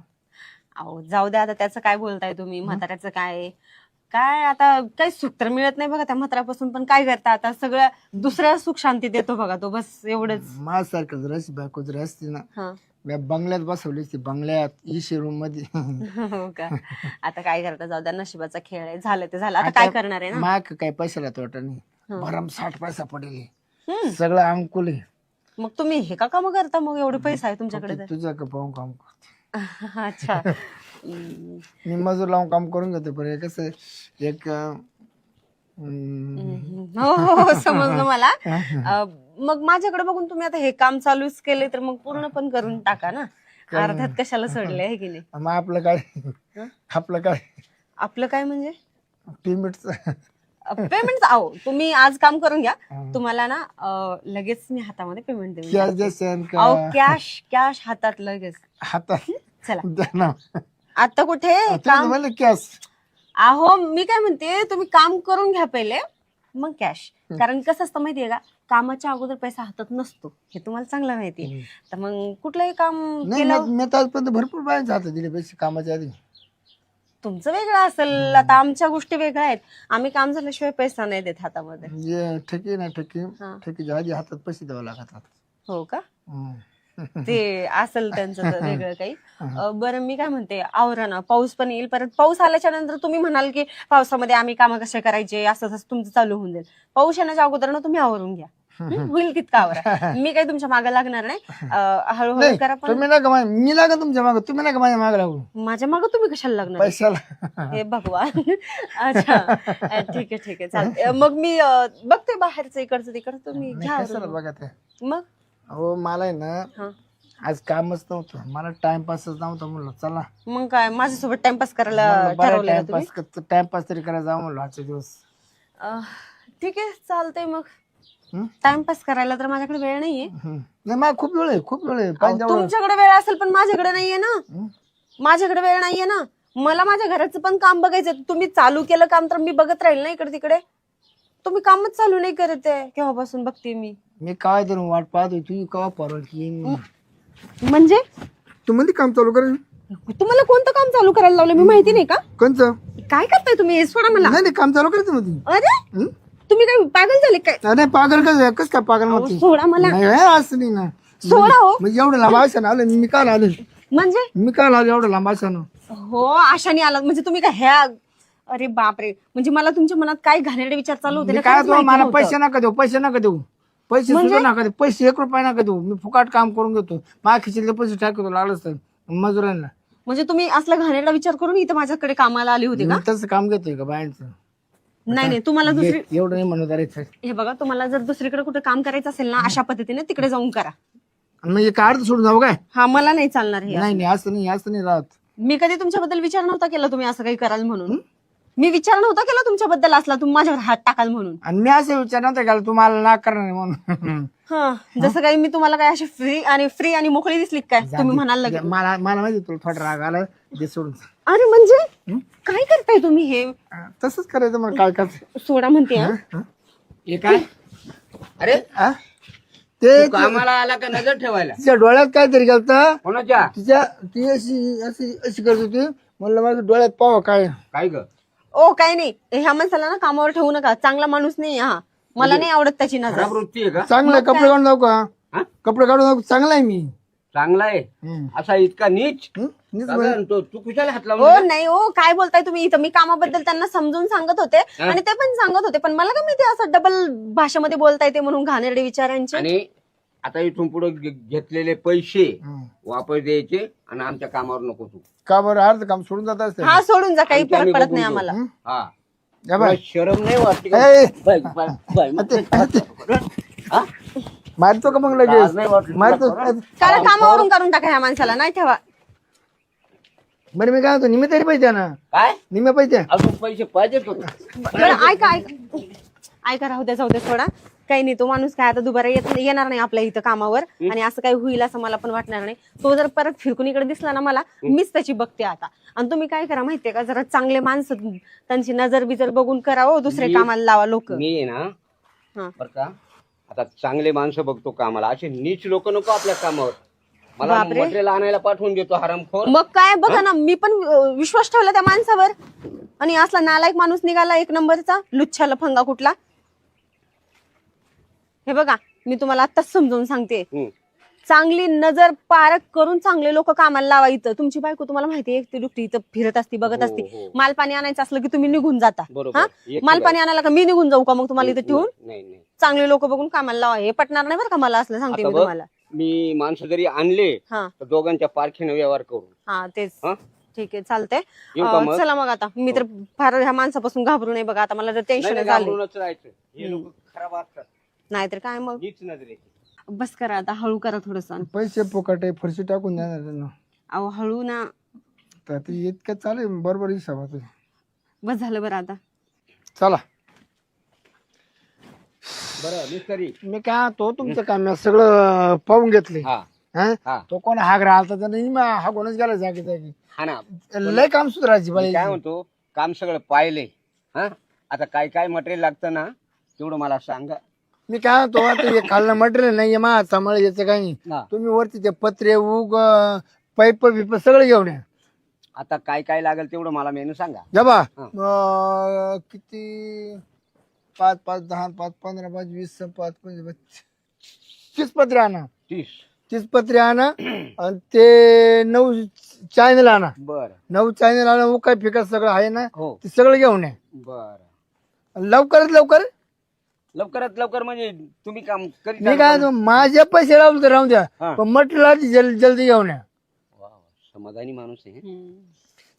अहो जाऊ द्या आता, त्याचं काय बोलताय तुम्ही? म्हाताऱ्याचं काय काय आता काही सुख तर मिळत नाही बघा त्या म्हाताऱ्यापासून. पण काय करता आता, सगळं दुसऱ्या सुख शांती देतो बघा तो, बस एवढंच. माझ्यासारखं जर अशी बायको जर असती ना, हा. मी बंगल्यात बसवली असती, बंगल्यात इशी रूम मध्ये. हो का? आता काय करता, जाऊ द्या, नशिबाचा खेळ आहे. झालं ते झालं, आता काय करणार आहे ना. माग काय पैशाला तोटा नाही, भरम 60 पैसा पडेल, सगळं अंकुल आहे. मग तुम्ही हे का काम करता मग? एवढे पैसा आहे तुमच्याकडे तर. तुझ्या का पाहून काम करते. अच्छा. मी मजूर लावून काम करून घेतो, पण हे कसं एक हो हो समजलं मला. मग माझ्याकडे बघून तुम्ही आता हे काम चालूच केले तर मग पूर्ण पण करून टाका ना. अर्ध्यात कशाला सोडले आहे की नाही? मग आपलं काय, आपलं काय आपलं काय म्हणजे? पेमेंटचं. पेमेंट आहो तुम्ही आज काम करून घ्या. तुम्हाला ना लगेच मी हातामध्ये पेमेंट देईन. कॅश देसन अहो का कॅश कॅश हातात लगेच. हातात चला द्या ना. आता कुठे काम? म्हणलं कॅश. अहो मी काय म्हणते, तुम्ही काम करून घ्या पहिले मग कॅश. कारण कसं असतं माहितीये का, कामाच्या अगोदर पैसा हातात नसतो हे तुम्हाला चांगलं माहितीये. तर मग कुठलंही काम नाही केलं, मी तर आजपर्यंत भरपूर बायांच्या हातात दिले पैसे कामाच्या आधी. तुमचं वेगळं असेल. आता आमच्या गोष्टी वेगळ्या आहेत. आम्ही काम झाल्याशिवाय पैसा नाही देत हातामध्ये. जे ठेकी ना ठेकीच्या आधी हातात पैसे द्यावे लागतात. हो का? ते असेल त्यांचं तर वेगळं काही. बरं मी काय म्हणते, आवरा ना, पाऊस पण येईल. परत पाऊस आल्याच्या नंतर तुम्ही म्हणाल की पावसामध्ये आम्ही कामं कसे करायचे, असं तसं तुमचं चालू होऊन जाईल. पाऊस येण्याच्या अगोदर ना तुम्ही आवरून घ्या. होईल तितकं आवरा. मी काही तुमच्या मागे लागणार नाही. हळूहळू करा. पण तुम्ही नका मी लागा तुमच्या मागं, तुम्ही नका माझ्या मागं लागू माझ्या मागे तुम्ही कशाला लागणार? पैशाला. हे भगवान. अच्छा ठीक आहे चालतंय. मग मी बघते बाहेरचं इकडचं तिकडचं, तुम्ही घ्या कशाला आवरून. बघा ते. मग हो मला आहे ना हा. आज कामच नव्हतं, मला टाइमपासच नव्हतं, म्हणलं चला मग काय माझ्यासोबत टाइमपास करायला ठरवलं तुम्ही? टाइमपास तरी करायला जाऊ म्हणलं आजचे दिवस. ठीक आहे चालतंय. मग हं? टाइमपास करायला तर माझ्याकडे वेळ नाहीये. नाही मला खूप वेळ आहे, खूप वेळ आहे. अहो, तुमच्याकडे वेळ असेल पण माझ्याकडे नाहीये ना. माझ्याकडे वेळ नाहीये ना. मला माझ्या घराचं पण काम बघायचं. तुम्ही चालू केलं काम तर मी बघत राहील ना इकडे तिकडे. तुम्ही कामच चालू नाही करत आहे केव्हापासून बघते मी काय तरी वाट पाहतोय, तू केव्हा परवानगी येईन. म्हणजे तू म्हणजे काम चालू कर. तुम्हाला कोणतं काम चालू करायला लावलं मी माहिती नाही का? कोणचं? काय करताय तुम्ही? हे सोडा मला. नाही काम चालू करायचं मध्ये. अरे तुम्ही काय पागल झाले काय? नाही पागल कस काय पागल अहो, मध्ये? सोडा मला. नाही असं नाही ना. सोडा हो. म्हणजे एवढं लांब आशानं आलं मी काल आलो. म्हणजे मी काल आलो एवढं लांब आशानं. हो आशाने आला म्हणजे तुम्ही काय ह्या? अरे बापरे, म्हणजे मला तुमच्या मनात काय घाणेरडे विचार चालू होते मी ना, काय काहीच तो माहिती मला नव्हतं. पैसे नका देऊ, पैसे नका देऊ, पैसे सुद्धा नका देऊ, पैसे 1 रुपया नका देऊ. मी फुकाट काम करून घेतो, माझ्या खिचले पैसे टाकतो लागलंच तर मजुरांना. म्हणजे तुम्ही असला घाणेरडा विचार करून इथं माझ्याकडे कामाला आले होते का? मी तसं काम घेतोय का बायांचं? नाही नाही, तुम्हाला दुसरी एवढं नाही म्हणत अरे. हे बघा, तुम्हाला जर दुसरीकडे कुठे काम करायचं असेल ना अशा पद्धतीने तिकडे जाऊन करा. म्हणजे काय अर्ध सोडून जाऊ काय? हा मला नाही चालणार हे. नाही असं नाही राहत. मी कधी तुमच्याबद्दल विचार नव्हता केला तुम्ही असं काही कराल म्हणून. मी विचार नव्हता केला तुमच्याबद्दल असला तुम्ही माझ्यावर हात टाकाल म्हणून. आणि मी असं विचार नव्हता केला तुम्हाला ना करणार म्हणून. हा जसं काही मी तुम्हाला काय अशी फ्री आणि मोकळी दिसली काय तुम्ही म्हणाल लगेच. मला मला माहिती तुला थोडा राग आला ते सोडून. अरे म्हणजे काय करताय तुम्ही हे. तसंच करायचं मग काय करायचं. सोडा म्हणते हा. हे काय अरे हा? ते तू कामाला आला का नजर ठेवायला? तिच्या डोळ्यात काहीतरी गेलं कोणाच्या? ती अशी अशी अशी करत होती. म्हणलं माझ्या डोळ्यात पाहावं काय. काय ग? ओ काय नाही ह्या माणसाला ना कामावर ठेवू नका. चांगला माणूस नाही हा. मला नाही आवडत त्याची नजर. खराब वृत्ती आहे का? चांगला कपडे काढून जाऊ का? हा? कपडे काढून जाऊ चांगला आहे मी. चांगला आहे असा इतका नीच? नीच साधारण तू कुशाला हात ओ लावून? नाही ओ काय बोलताय तुम्ही इथं. मी कामाबद्दल त्यांना समजून सांगत होते आणि ते पण सांगत होते. पण मला का मी ते असं डबल भाषेमध्ये बोलताय ते म्हणून घाणेरडे विचारांचे. आणि आता इथून पुढे घेतलेले पैसे वापस द्यायचे आणि आमच्या कामावर नको तू. का बरं अर्ध काम सोडून जात असते. हा सोडून जा काही आणि ते फरक आम्ही पडत बघून नाही घेऊ. आम्हाला. हा या बाय. तुला शरम नाही वाटते का? ए, बाय, बाय, बाय. हा? मारतो का मग लाज लगेच नाही वाटली मारतो. तुला? कारण कामावरून काढून टाका ह्या माणसाला. नाही ठेवा. बरं मी काय होतो निम्मे तरी पैसे ना. काय निम्मे पैसे. अजून पैसे पाहिजेत होते. बरं ऐका ऐका राहू द्या जाऊ द्या थोडा. काही नाही तो माणूस काय आता दुबारा येणार नाही आपल्या इथं कामावर आणि असं काही होईल असं मला पण वाटणार नाही. तो जर परत फिरकून इकडे दिसला ना मला मीच त्याची बघते आता. आणि तुम्ही काय करा माहितीये का जरा चांगले माणसं त्यांची नजर बिजर बघून करावं. दुसरे कामाला लावा लोक. मी आहे ना हा. बर का आता चांगले माणसं बघतो कामाला. असे नीच लोक नको आपल्या कामावर. मला बापरे. मटेरियल आणायला पाठवून देतो हरामखोर. मग काय बघा ना मी पण विश्वास ठेवला त्या माणसावर आणि असला नालायक माणूस निघाला एक नंबरचा लुच्छा लफंगा कुठला. हे बघा मी तुम्हाला आत्ताच समजावून सांगते. चांगली नजर पारख करून चांगले लोक कामाला लावा इथं. तुमची बायको तुम्हाला माहिती आहे एकटी दुकटी इथं फिरत असती बघत असती. माल पाणी आणायचं असलं की तुम्ही निघून जाता. बरोबर. हा माल पाणी आणायला का मी निघून जाऊ का मग तुम्हाला इथं ठेवून. नाही नाही चांगले लोक बघून कामाला लावा. हे पटणार नाही बरं का मला असलं सांगते आता मी बघ, तुम्हाला. मी माणसं जरी आणले हा तर दोघांच्या पारखीने व्यवहार करू. हा तेच हा? ठीक आहे चालतंय. येऊ का मग? चला मग आता मी तर फार ह्या माणसापासून घाबरू नये बघा. आता मला जर नाही, टेन्शन नाही, झालं घाबरूनच राहायचं. हे लोक खराब असतात. नाहीतर काय मग. नीच नजरेचे. बस करा आता हळू करा थोडस. पैसे फुकट आहे फरशी टाकून देणार त्यांना. अहो हळू ना. तर ते इतकं चालेल बरोबर हिसाबात. बस झालं बरं आता. चला बरं मिस्त्री. मी काय तो तुमचं काम मी सगळं पाहून घेतले. हा हा? हा तो कोण हाग राहिला तर नाही हागूनच गेला जागी जागी. हा ना लय काम सुधारायची मी बाई. काय म्हणतो काम सगळं पाहिले. हा आता काय काय मटेरियल लागतं ना तेवढं मला सांगा. मी काय तो आता हे खाल्लं मटेरियल नाही मा सांभाळ याचं काही नाही. हा. तुम्ही वरती ते पत्रे उग पाईप बिप सगळं घेऊन या. आता काय काय लागेल तेवढं मला मेनू सांगा. जबा हा. किती 5 5 10 5 15 5 20 5 25 30 पत्रे आणा. 30 पत्रे आणा आणि ते 9 चॅनल आणा. बर 9 चॅनल आणा. काय फिकट सगळं आहे ना हो ते सगळं घेऊन या. बर लवकरात लवकर. लवकरात लवकर म्हणजे तुम्ही काम करीत मी काय म्हणतो, माझे पैसे राहू तर राहू द्या हा. पण मटेरियल जल्दी घेऊन या. वा, समाधानी माणूस आहे.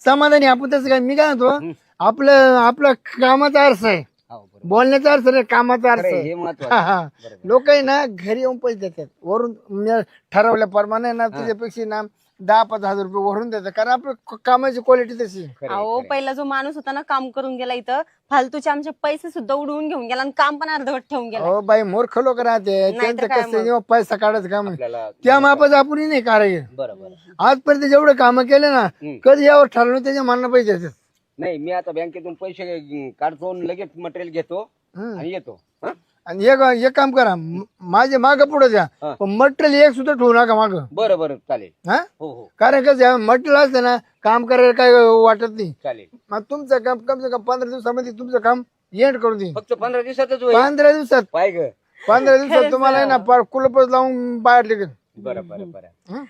समाधानी आपण तसं काय. मी काय म्हणतो आपलं कामाचा अर्थ आहे. हो बरोबर. बोलण्याचा अर्थ नाही कामाचा अर्थ खरं आहे, आहे. हे महत्वाचं. लोक आहे ना घरी येऊन पैसे देतात वरून म्हणजे ठरवल्याप्रमाणे ना त्याच्यापेक्षा ना 10-5 हजार रुपये वरून देतात कारण आपल्या कामाची क्वालिटी तशी आहे. अहो पहिला जो माणूस होता ना काम करून गेला इथं फालतूचे आमचे पैसे सुद्धा उडवून घेऊन गेला आणि काम पण अर्धवट ठेवून गेला. हो बाई मूर्ख लोक राहते त्यांचं काय कसं जेव्हा पैसा काढायचं काम आहे. आपल्याला त्या मापाचं आपण नाही करायचं. बरोबर. आजपर्यंत जेवढे कामं केले ना कधी यावर ठरवलं त्याच्या मानणं पैसे देतात. नाही मी आता बँकेतून पैसे काढतो आणि लगेच मटेरियल घेतो आणि येतो. हा? आणि एक काम करा माझे माग पुढे द्या हा. पण मटेरियल एक सुद्धा ठेवू नका माग. बरं बरं चालेल. हा हो हो कारण कसं मटेरियल असतं ना काम करायला काय वाटत नाही. चालेल. मग तुमचं काम कम से कम 15 दिवसामध्ये तुमचं काम एंड करून देईन. फक्त 15 दिवसातच होईल. 15 दिवसात पाय ग. 15 दिवसात तुम्हाला आहे ना पार कुलपच लावून बाहेर निघेल. बरं बरं बरं. हं?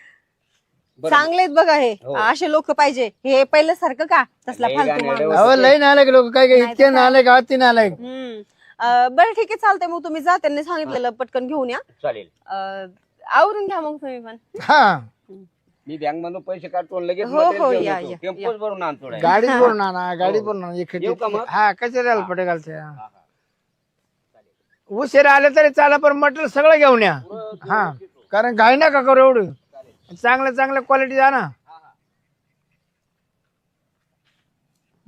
बरं. चांगलेत बघा हे हो. असे लोक पाहिजे. हे पहिलं सारखं का तसला लय फालतू गाणेरडे माणूस. अहो लय नालायक लोक काय काय इतके नालायक आती नालायक. बरं ठीक आहे चालतंय मग तुम्ही जा त्यांनी सांगितलेलं पटकन घेऊन या. चालेल. आवरून घ्या मग तुम्ही पण. हा मी बँक मधून पैसे काढतो आणि लगेच हो, हो, material घेऊन या, येतो. या, टेम्पोच भरून आणतो direct. गाडीत भरून आणा गाडीत भरून आणा येऊ का मग? हा कसे राहील पटे घालते. उशीर आले तरी चाला पण मटेरियल सगळं घेऊन या. हा कारण घाई नका करू एवढं चांगल्या चांगल्या क्वालिटी आणा.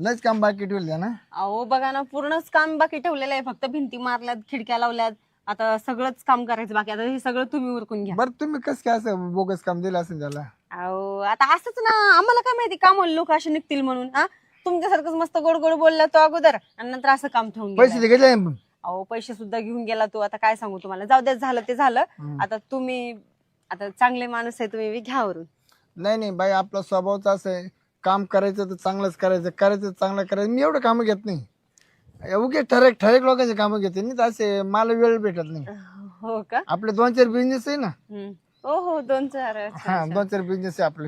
लयच काम बाकी ठेवलं ना. अहो बघा ना, पूर्णच काम बाकी ठेवलेलं आहे. फक्त भिंती मारल्यात, खिडक्या लावल्यात, आता सगळंच काम करायचं बाकी. आता हे सगळं तुम्ही उरकून घ्या. बरं तुम्ही कसं काय असं बोगस काम दिलं असेल त्याला? अहो आता असंच ना, आम्हाला काय माहिती काम लोक असे निघतील म्हणून. हा, तुमच्यासारखंच मस्त गोड गोड बोलला तो अगोदर आणि नंतर असं काम ठेवून पैसे गेला. ते घेतले ना? अहो पैसे सुद्धा घेऊन गेला तो. आता काय सांगू तुम्हाला, जाऊ द्या, झालं ते झालं. आता तुम्ही आता चांगले माणूस आहे तुम्ही, घ्या वरून. नाही नाही बाई, आपला स्वभावच असं आहे, काम करायचं तर चांगलंच करायचं, करायचं तर चांगलं करायचं. मी एवढं कामं घेत नाही, उगे ठरेक ठरेक लोकांचे कामं घेते नाही तर असे मला वेळ भेटत नाही. हो का? आपले 2-4 बिझनेस आहे ना. हो हो, 2-4. हा 2-4 बिझनेस आहे आपले.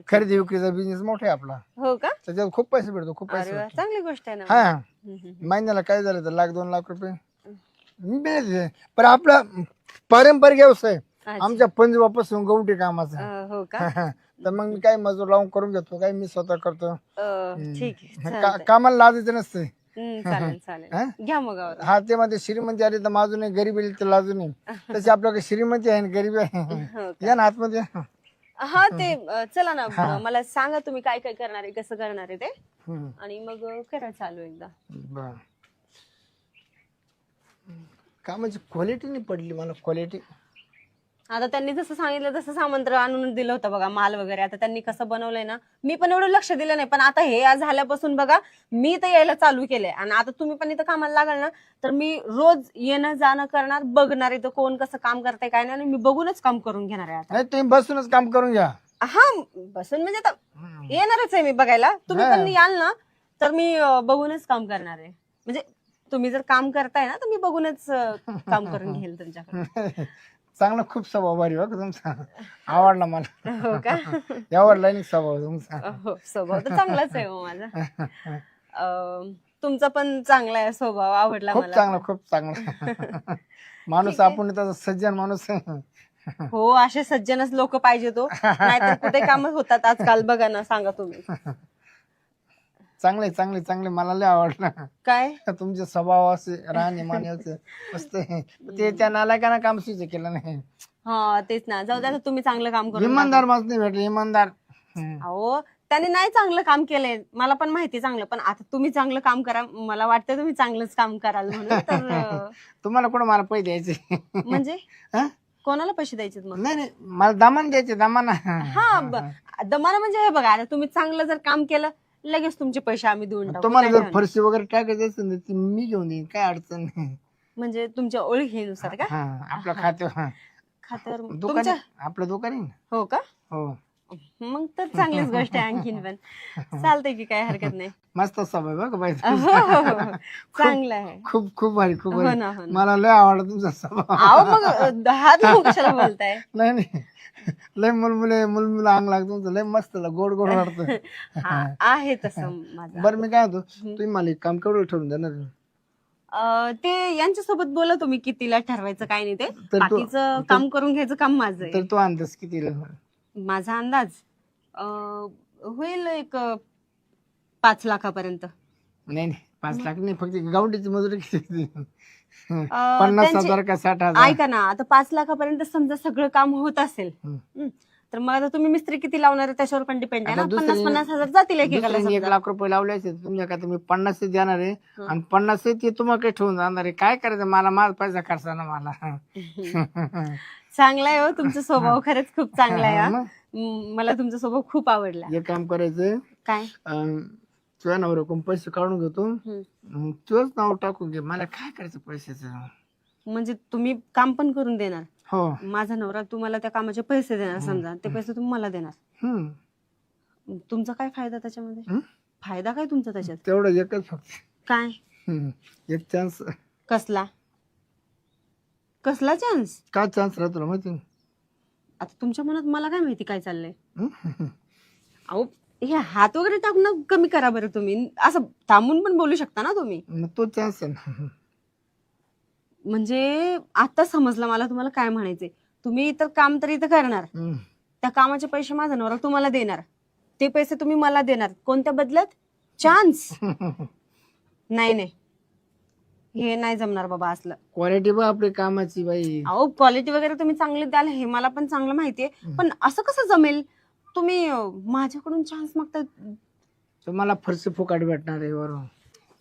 खरेदी विक्रीचा बिझनेस मोठा आहे आपला, हो का? त्याच्यात खूप पैसे भेटतो, खूप अरे पैसे वा, भेटतो. चांगली गोष्ट आहे ना. हा महिन्याला काय झालं तर 1-2 लाख रुपये मी मिळते. पण आपला पारंपरिक व्यवसाय अच्छा. आमच्या पंजोबापासून गवटी कामाचा. हो का? तर मग मी काय मजूर लावून करून घेतो, काय मी स्वतः करतो. ठीक आहे, चालतंय. कामाला लाजायचं नसते. चालेल चालेल, घ्या मग आवरून. हा ते मध्ये श्रीमंती आली तर माजू नये, गरीब आली तर लाजू नये. तशी आपल्याकडे श्रीमंती आहे आणि गरीबी आहे. हो का? या ना आतमध्ये. हा ते चला ना, मला सांगा तुम्ही काय काय करणार आहे, कसं करणार आहे ते, आणि मग करा चालू एकदा. बर, कामाची क्वालिटी नाही पडली मला, क्वालिटी. आता त्यांनी जसं सांगितलं तसं सामंत्र आणून दिलं होतं बघा, माल वगैरे. आता त्यांनी कसं बनवलंय ना, मी पण एवढं लक्ष दिलं नाही. पण आता हे आज झाल्यापासून बघा, मी तर यायला चालू केलंय. आणि आता तुम्ही पण इथं कामाला लागाल ना, तर मी रोज येणं जाणं करणार, बघणार इथं कोण कसं काम करतंय काय नाही, आणि मी बघूनच काम करून घेणार आहे आता. नाही तुम्ही बसूनच काम करून घ्या. हा बसून म्हणजे आता येणारच आहे मी बघायला. तुम्ही पण याल ना, तर मी बघूनच काम करणार आहे. म्हणजे तुम्ही जर काम करताय ना, तर मी बघूनच काम करून घेईल तुमच्याकडे. चांगला खूप स्वभाव भारी हो तुमचा, आवडला मला. हो का? आवडला नाही स्वभाव तुमचा. हो, स्वभाव तर चांगलाच आहे हो माझा. तुमचा पण चांगला आहे स्वभाव, आवडला खूप मला. चांगला, खूप चांगला माणूस आपण, त्याचा सज्जन माणूस आहे. हो, असे सज्जनच लोक पाहिजे तो, नाहीतर कुठे कामच होतात आजकाल. बघा ना, सांगा तुम्ही. चांगले चांगले चांगले, मला लय आवडलं काय तुमचे स्वभाव असे, राहणे मान्याचं मस्त आहे. ते त्या नालायकांना काम सुचे केलं नाही. हा तेच ना, जाऊ द्या, तुम्ही चांगलं काम करून इमानदार माणूस नाही भेटले, इमानदार. अहो त्यांनी नाही चांगलं काम केलंय, मला पण माहिती चांगलं. पण आता तुम्ही चांगलं काम करा, मला वाटतं तुम्ही चांगलंच काम कराल म्हणून. तर तुम्हाला कोण मला पैसे द्यायचे? म्हणजे हा? कोणाला पैसे द्यायचे मग? नाही नाही, मला दमान द्यायचे, दमान. हा दमाना म्हणजे हे बघा, आता तुम्ही चांगलं जर काम केलं, लगेच तुमचे पैसे आम्ही देऊन टाकू. तुम्हाला काय जर फरशी वगैरे टाकायची असेल तर ती मी घेऊन देईन, काय अडचण नाही. म्हणजे तुमच्या ओळखीनुसार का? हा आपलं खाते खात्यावर दुकान तुमच्या? आपलं दुकान आहे ना. हो का? हो मग तर चांगलीच गोष्ट आहे. आणखीन पण चालतंय की, काय हरकत नाही. मस्त सवय बघ बाई. हो, हो, हो. चांगलं आहे. खूप खूप भारी, खूप हो भारी. ना, हो ना. मला लय आवडला तुमचा स्वभाव. अहो मग हात लावून कशाला बोलताय? नाही नाही, लय मुलमुले अंग लागतो तुमचं, लय मस्त गोड गोड वाटतं. हा, आहे तसं माझं. बरं मी काय होतो, तुम्ही मला एक काम केवढं ठेवून देणार? ते यांच्यासोबत बोला तुम्ही कितीला ठरवायचं काय नाही ते. तर तो- बाकीचं काम करून घ्यायचं काम माझं आहे. तर तो अंदाज किती? माझा अंदाज होईल एक 5 लाखापर्यंत. नाही नाही, 5 लाख नाही, फक्त गावडीची मजुरी किती? अं, 50,000 का 60,000? ऐका ना, आता 5 लाखापर्यंत समजा सगळं काम होत असेल, तर मग आता तुम्ही मिस्त्री किती लावणार आहे त्याच्यावर पण डिपेंड आहे ना. 50,000 जातील एकेकाला. दुसऱ्याने 1 लाख रुपये लावले असेल तुमच्या का, तुम्ही 50 देणार आहे आणि 50 ते तुम्हाला काही ठेवून जाणार आहे. काय करायचं, मला माझा पैसा खर्चा ना मला. चांगला आहे हो तुमचा स्वभाव, खरंच खूप चांगला आहे. मग? मला तुमचा स्वभाव खूप आवडला. एक काम करायचं, काय? तुझ्या नवऱ्याकडून पैसे काढून घेतो, तुझंच नाव टाकून घे, मला काय करायचं पैशाचं. म्हणजे तुम्ही काम पण करून देणार? हो. माझा नवरा तुम्हाला त्या कामाचे पैसे देणार, समजा ते पैसे तुम्ही मला देणार. तुमचा काय फायदा त्याच्यामध्ये? फायदा काय तुमचा त्याच्यात? तेवढं एकच फक्त. काय? एक चान्स. कसला कसला चान्स? काय चान्स राहतो माहिती? आता तुमच्या मनात मला काय माहिती काय चाललंय. अहो हे हात वगैरे टाकणं कमी करा बरं. तुम्ही असं थांबून पण बोलू शकता ना तुम्ही. मग तो चान्स आहे ना. म्हणजे आता समजलं मला तुम्हाला काय म्हणायचंय. तुम्ही इतर काम तर इथं करणार, त्या कामाचे पैसे माझा नवरा तुम्हाला देणार, ते पैसे तुम्ही मला देणार, कोणत्या बदल्यात? चान्स. नाही नाही, हे नाही जमणार बाबा असलं. क्वालिटी बघ आपली कामाची बाई. अहो क्वालिटी वगैरे तुम्ही चांगली द्याल हे मला पण चांगलं माहितीये, पण असं कसं जमेल? तुम्ही माझ्याकडून चान्स मागताय. तर मला फरशी फुकाट भेटणार आहे वरून.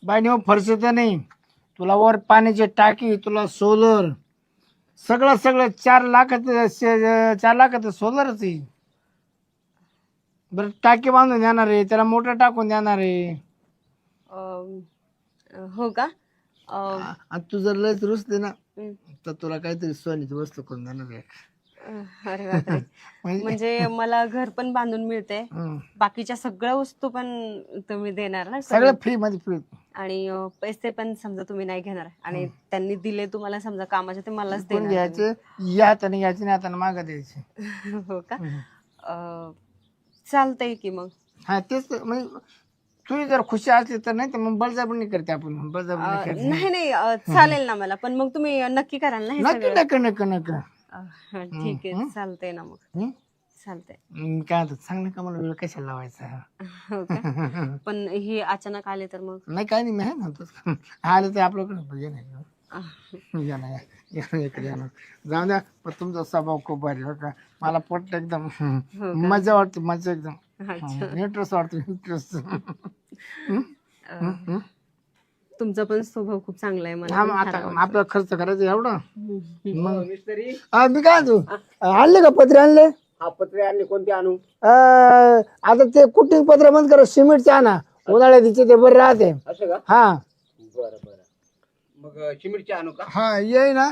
बाई मग फरशी तर नाही, तुला वर पाण्याची टाकी, तुला सोलर, सगळं 4 लाखाचं सोलरच आहे. बरं टाकी बांधून देणार आहे, त्याला मोटर टाकून देणार आहे. अं, हो का? आणि तू जर लयच रुसली ना हं. तर तुला काहीतरी सोन्याची वस्तू करून देणार आहे. अरे बापरे. म्हणजे मला घर पण बांधून मिळते, हं. बाकीच्या सगळ्या वस्तू पण तुम्ही देणार ना सगळं फ्री मध्ये फ्री. आणि पैसे पण समजा तुम्ही नाही घेणार आणि त्यांनी दिले तुम्हाला समजा कामाचे ते मलाच कोण देणार घ्यायचे, या हाताने घ्यायचे नाही हाताने मागा द्यायचे. तुम्ही. हो का? चालतंय की मग. हा तेच तर, म्हणजे तुझी जर खुशी असली तर, नाही तर मग बळजबरी करते आपण, बळजबरी करते. नाही नाही चालेल ना मला, पण मग तुम्ही नक्की कराल ना हे नक्की सगळं? नक्की नक्की नक्की. ठीक आहे, चालतंय ना मग. हं? चालतंय. काय होतं सांग ना, का मला वेळ कशाला लावायचा. हो का? पण हे अचानक आले तर मग नाही काय नाही, मी आहे ना तसं. आलं तर आपल्याकडे ये नाही, या ना, या ना, इकडे या ना. जाऊ द्या, पण तुमचा स्वभाव खूप भारी बरं का, मला पटलं एकदम. मजा वाटते, मजा एकदम. अच्छा. इंटरेस्ट वाटतो, इंटरेस्ट. तुमचा पण स्वभाव खूप चांगला आहे, मला हा पण मग फार आता आवडतं. आपला खर्च करायचा एवढा. हम्म. मी काय तू आणले का पत्रे आणले? हा पत्रे आणले, कोणते आणू? आता ते कुटिंग पत्र बंद करा, सिमेंटचे आणा, उन्हाळ्यात तिचे ते बरं राहते. असं का? हा बरं बरं. मग सिमेंटचे आणू का? हा ये ना.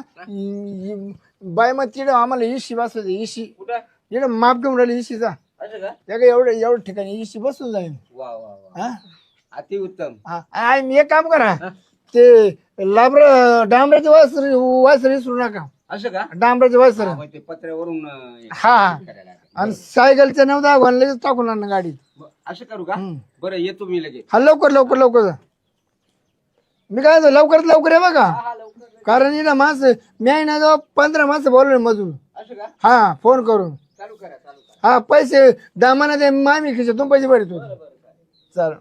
बाय मग तिकडे आम्हाला इशी बसवायची, इशी कुठं? इकडे माप घेऊन राहिली इशीचा. असं का? एवढं ठिकाणी इशी बसून जाईल. वा वा वा, हा अति उत्तम. हा मी एक काम करा, ते डांबराचे वासर विसरू नका. असं का? डांबराचे वासर. हा, मग ते पत्र्यावरून हा करायला लागेल. आणि सायकलच्या 9-10 घालून लगेच टाकून आणा गाडीत. असं करू का? हम्म. बरं येतो मी लगेच. हा लवकर लवकर लवकर. मी काय म्हणतो, लवकरात लवकर आहे बघा, कारण ना माणसं मी आहे ना, जवळ 15 माणसं बोलवले मजूर. असं का? हा फोन करून. चालू करा चालू करा. हा पैसे दामाना दे, मामी खिशातून पैसे भरतो. चालेल.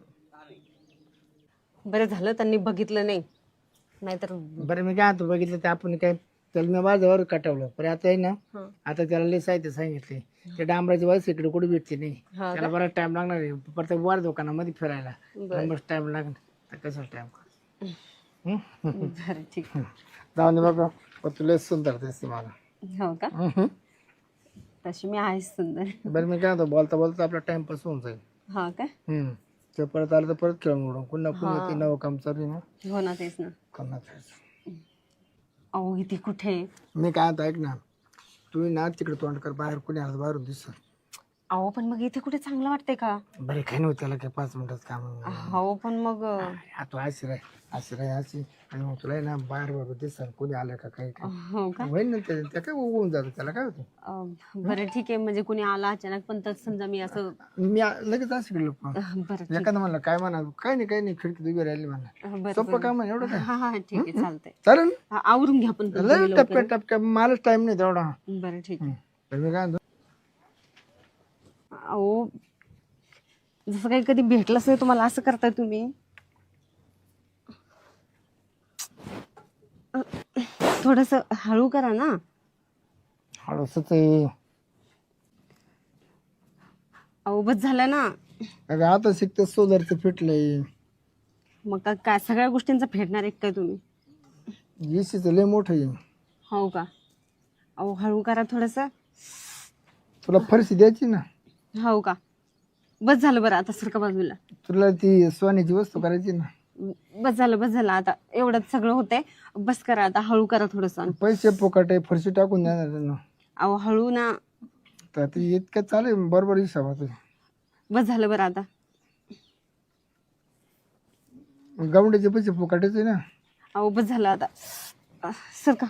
बरं झालं त्यांनी बघितलं नाही, नाहीतर बरं मी काय म्हणतो, बघितलं ते आपण काय, त्याला मी माझ्यावर कटवलं, पण आता आहे ना, हं. आता त्याला लय साहित्य सांगितले. ते डांबराची वास इकडे कुठे भेटते नाही, हा त्याला बराच टाइम लागणार आहे. प्रत्येक वर दुकानामध्ये फिरायला बरं. बस टाइम लागणार. तर कसं टाइम बरं ठीक आहे. जाऊन दे बघा, पण तुला सुंदर दिसते मला. हो का? हम्म. तशी मी आहेच सुंदर. बरं मी काय म्हणतो, बोलता बोलता आपला टाइमपास होऊन जाईल. हा का? ते परत आलं तर परत खेळून उडून कुणा कुणी येते, नवं काम चालू आहे ना, हो ना, तेच ना. करणार जायचं. अहो इथे कुठे? मी काय म्हणतो, ऐक ना, तू ना तिकडे तोंड कर, बाहेर कुणी आलं तर बाहेरून दिसत. अहो पण मग इथे कुठे चांगलं वाटतंय का? बरे काही नव्हतं, त्याला काय 5 मिनिटात काम आहे. हो पण मग हा तू अशी अशी आणि मग तुला आहे ना बाहेर बघू दिसत, कोणी आलं का काही काय हो का? होईल ना, त्या काय उगवून जातं, त्याला काय होतं. बरं ठीक आहे, म्हणजे कुणी आला अचानक, पण तर समजा मी असं मी लगेच असं केलं. बरं ठीक. एखादं म्हणलं काय म्हणा, काही नाही खिडकी उभी राहिली म्हणा, बरं सोपं काम आहे एवढं काय. हा हा ठीक आहे, चालतंय. चालेल आवरून घ्या पण तुम्ही लय लवकर. टपक्या टपक्या, मलाच टाइम नाही तेवढा. बरं ठीक आहे. तर मी काय म्हणतो, अहो जसं काही कधी भेटलंच नाही तुम्हाला, असं करताय तुम्ही. थोडस हळू करा ना. हळूसच आहे. अहो बस झालं ना. अगं आता शिकते, सोलरचं फिटलंय. मग काय सगळ्या गोष्टींचा फेडणार एक काय तुम्ही? एसीच लय मोठं आहे. हो का? अहो हळू करा थोडस. तुला फरशी द्यायची ना. हो का? बस झालं. बरं आता सारखं बाजूला. तुला ती सोन्याची वस्तू करायची ना. बस झालं आता एवढंच सगळं होतंय. बस करा आता, हळू करा थोडस. पैसे फुकट आहे, फरशी टाकून देणार त्यांना. अहो हळू ना. तर ती इतकं चालेल, बरोबर हिसाबात. बस झालं बरं आता. गावंड्याचे पैसे फुकटच आहे ना. अहो बस झालं आता, सारखं.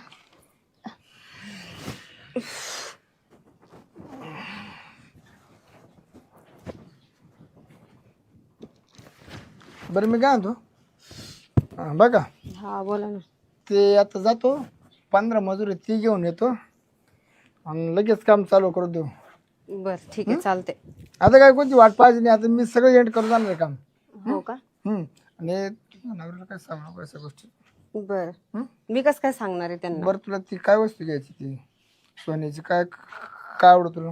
बरं मी काय म्हणतो, बघा हा बोला ना. ते आता जातो, 15 मजूर आहे, ती घेऊन येतो आणि लगेच काम चालू करू देऊ. बर ठीक आहे, चालते. आता काय कोणती वाट पाहिजे नाही, आता मी सगळं एंड करून जाणार आहे काम. हो का? आणि तुझ्या नवऱ्याला काय सांगू नको अशा गोष्टी. बर मी कसं काय सांगणार आहे त्यांना? बरं तुला ती काय वस्तू घ्यायची, ती सोन्याची काय काय आवडत तुला?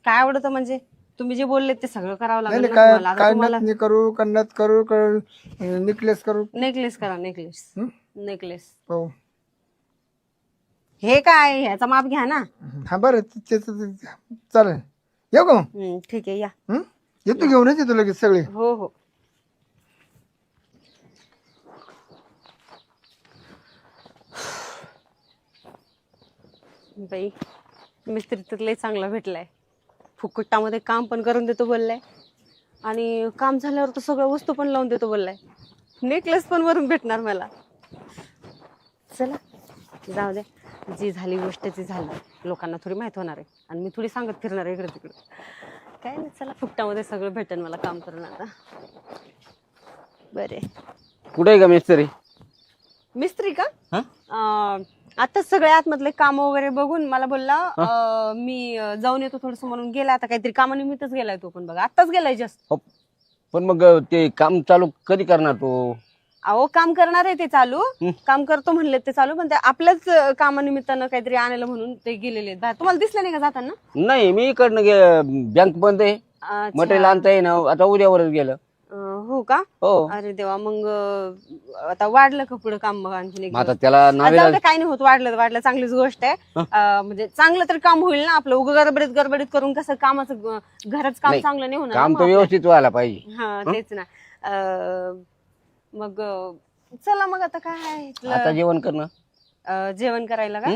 काय आवडतं म्हणजे? तुम्ही जे बोलले ते सगळं करावं नाही लागेल नाही, ना काय तुम्हाला. आता काय तुम्हाला नथ करू का नथ करू नेकलेस करू नेकलेस करा, नेकलेस. हं? नेकलेस. हो हे काय, ह्याचा माप घ्या ना. हा बरं चालेल. येऊ का मग? ठीक आहे, या. येतो घेऊनच येतो लगेच सगळे. हो हो. बाई, मिस्त्री तर लय चांगला भेटलाय. फुकटामध्ये काम पण करून देतो बोललाय, आणि काम झाल्यावर तो सगळ्या वस्तू पण लावून देतो बोललाय. नेकलेस पण वरून भेटणार मला. चला जाऊ दे, जी झाली गोष्ट ती झाली. लोकांना थोडी माहित होणार आहे, आणि मी थोडी सांगत फिरणार आहे इकडे तिकडे. काय नाही, चला फुकटामध्ये सगळं भेटेल मला काम करून आता. बरे. कुठे आहे का मिस्त्री? मिस्त्री का? हा? आता सगळे आतमधले काम वगैरे बघून मला बोलला मी जाऊन येतो थोडस म्हणून गेला. आता काहीतरी कामानिमित्तच गेलाय तो पण बघा, आताच गेलाय जस्ट. पण मग ते काम चालू कधी करणार तो? अहो काम करणार आहे ते चालू, काम करतो म्हणले ते चालू, पण ते आपल्याच कामानिमित्तानं काहीतरी आणायला म्हणून ते गेलेले. तुम्हाला दिसलं नाही का जाताना? नाही, मी इकडनं बँक बंद आहे, अच्छा. मटेरियल आणता येईना, आता उद्यावरच गेलं. हो का? हो. अरे देवा, मग आता वाढलं का पुढे काम मग आणखीन एक मग आता दिवस? त्याला जाऊ नावे दे, काही नाही होत. वाढलं चांगलीच गोष्ट आहे. म्हणजे चांगलं तर काम होईल ना आपलं. उगा गडबडीत करून कसं कामाचं घराचं काम नाही, चांगलं नाही होणार काम ना तर मग व्यवस्थित व्हायला पाहिजे. हा तेच ना. मग चला मग आता काय आहे आता इथलं, जेवण करणं. जेवण करायला का?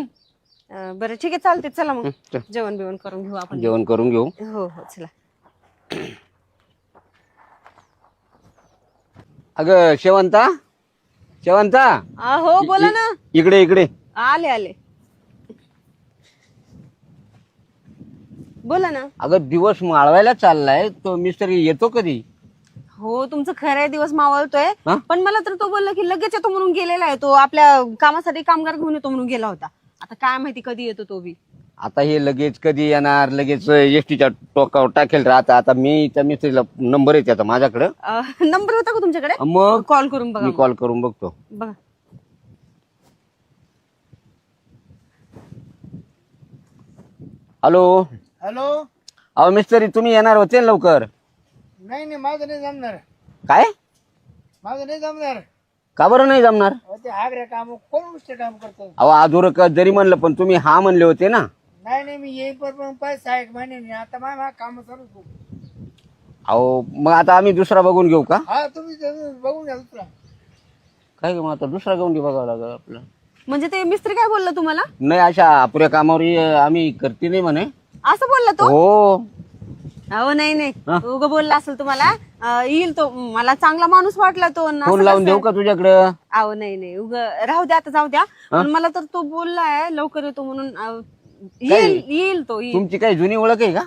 बरं ठीक आहे, चालते. चला मग चल, जेवण बिवण करून घेऊ आपण. जेवण करून घेऊ. हो हो, चला. अगं शेवंता, हो बोला ना. इकडे आले बोला ना. अगं दिवस माळवायला चाललाय, तो मिस्त्री येतो कधी? हो तुमचं खरं आहे, दिवस मावळतोय. हा? पण मला तर तो बोलला की लगेच येतो म्हणून गेलेला आहे. तो आपल्या कामासाठी कामगार घेऊन येतो म्हणून गेला होता. आता काय माहिती कधी येतो तो बी. आता हे लगेच कधी येणार? लगेच एसटीच्या टोकावर टाकेल राहता. आता मी त्या मिस्त्रीला नंबर आहे त्याचा माझ्याकडे. नंबर होता का तुमच्याकडे? मग कॉल करून बघा. मी कॉल करून बघतो. बघा. हॅलो. हॅलो. अहो मिस्त्री, तुम्ही येणार होते ना लवकर? नाही माझं नाही जमणार. काय? माझं नाही जमणार. का बरं नाही जमणार? ते हागऱ्या काम कोण गोष्ट काम करतो. अहो अधुरं जरी म्हणलं, पण तुम्ही हा म्हणले होते ना. नाही मी येई पण पैसा एक महिने नाही. आता माझ्या काम चालू. अहो मग आता आम्ही दुसरा बघून घेऊ का? हा तुम्ही बघून घ्या दुसरा. काय मग आता दुसरा घेऊन बघावं लागेल आपलं. म्हणजे ते मिस्त्री काय बोलला तुम्हाला? नाही, अशा अपुऱ्या कामावर आम्ही करते नाही म्हणे. असं बोलला तो? हो. अहो नाही उगा बोलला असेल तुम्हाला. येईल तो. मला चांगला माणूस वाटला तो. फोन लावून देऊ का तुझ्याकडं? अहो नाही उगा राहू द्या, आता जाऊ द्या. पण मला तर तो बोललाय लवकर येतो म्हणून. येईल तो. तुमची काही जुनी ओळख आहे का?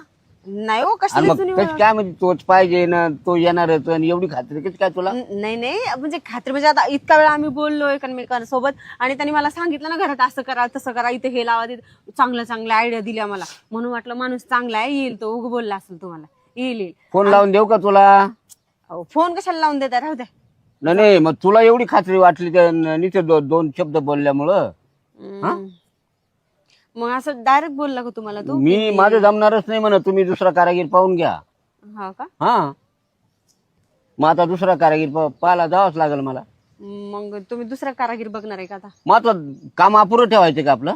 नाही हो, आणि कशाला मग जुनी कशी काय म्हणजे तोच पाहिजे ना, तो येणारच, आणि एवढी खात्री कशी काय तुला? नाही म्हणजे खात्री म्हणजे आता इतका वेळा आम्ही बोललोय एकमेकांसोबत, आणि त्यांनी मला सांगितलं ना घरात असं करा तसं करा, इथे हे लावा, तिथे चांगल्या आयडिया दिल्या मला. म्हणून वाटलं माणूस चांगला आहे, येईल तो. उगा बोलला असेल तुम्हाला. येईल. फोन लावून देऊ का तुला? फोन कशाला लावून देता, राहू द्या. नाही मग तुला एवढी खात्री वाटली त्या नीचे दोन शब्द बोलल्यामुळं? मग असं डायरेक्ट बोलला का तुम्हाला तो? मी माझं जमणारच नाही म्हणा, तुम्ही दुसरा कारागीर पाहून घ्या. हा का? हा, मग आता दुसरा कारागीर पाहायला जावंच लागेल मला. मग तुम्ही दुसरा कारागीर बघणार आहे का आता? मग आता काम अपुरं ठेवायचं का आपलं?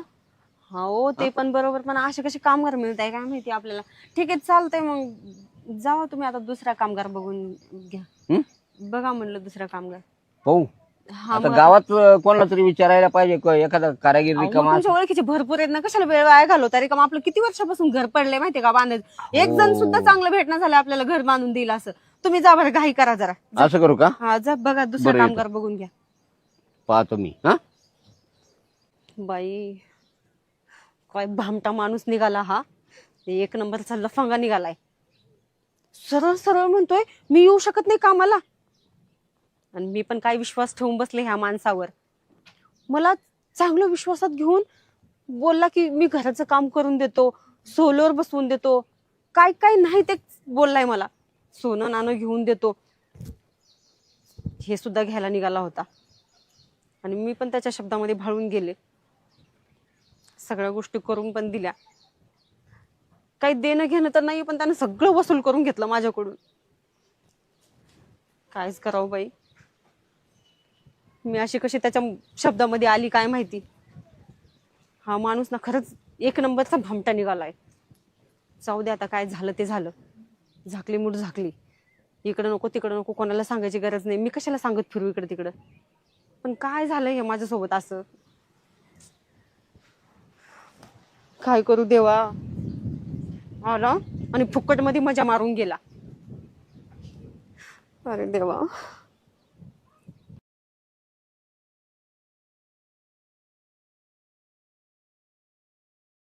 हो ते पण बरोबर, पण असे कसे कामगार मिळत आहे काय माहिती आपल्याला. ठीक आहे चालतंय, मग जावा तुम्ही आता दुसरा कामगार बघून घ्या. बघा म्हणलं दुसरा कामगार. पाहू. हा, आता मग गावात कोणाला तरी विचारायला पाहिजे, एखादा कारागीर अहो, रिकामा. तुमच्या ओळखीचे भरपूर आहेत ना, कशाला वेळ वाया घालवता? रिकामा आपलं किती वर्षापासून घर पडलंय माहितीये का बांधायचं. एक जण सुद्धा चांगलं भेटणं झालं आपल्याला घर बांधून दिलं असं. तुम्ही जा बरं, घाई करा जरा. असं करू का? हा जा, बघा दुसरा बरं, कामगार बघून घ्या. पाहतो मी. हा, बाई काय भामटा माणूस निघाला हा. एक नंबरचा लफंगा निघालाय. सरळ म्हणतोय मी येऊ शकत नाही कामाला, आणि मी पण काय विश्वास ठेवून बसले ह्या माणसावर. मला चांगलं विश्वासात घेऊन बोलला की मी घराचं काम करून देतो, सोलर बसवून देतो, काय काय नाही ते बोललाय मला. सोनं नाणं घेऊन देतो हे सुद्धा घ्यायला निघाला होता, आणि मी पण त्याच्या शब्दामध्ये भाळून गेले. सगळ्या गोष्टी करून पण दिल्या. काही देणं घेणं तर नाही, पण त्यानं सगळं वसूल करून घेतलं माझ्याकडून. कायच करावं बाई, मी अशी कशी त्याच्या शब्दामध्ये आली काय माहिती. हा माणूस ना खरंच एक नंबरचा भामटा निघालाय. जाऊ दे, आता काय झालं ते झालं. झाकली मूठ झाकली. इकडं नको तिकडं नको, कोणाला सांगायची गरज नाही. मी कशाला सांगत फिरू इकडं तिकडं. पण काय झालंय हे माझ्यासोबत असं, काय करू देवा. आला आणि फुकट मध्ये मजा मारून गेला. अरे देवा.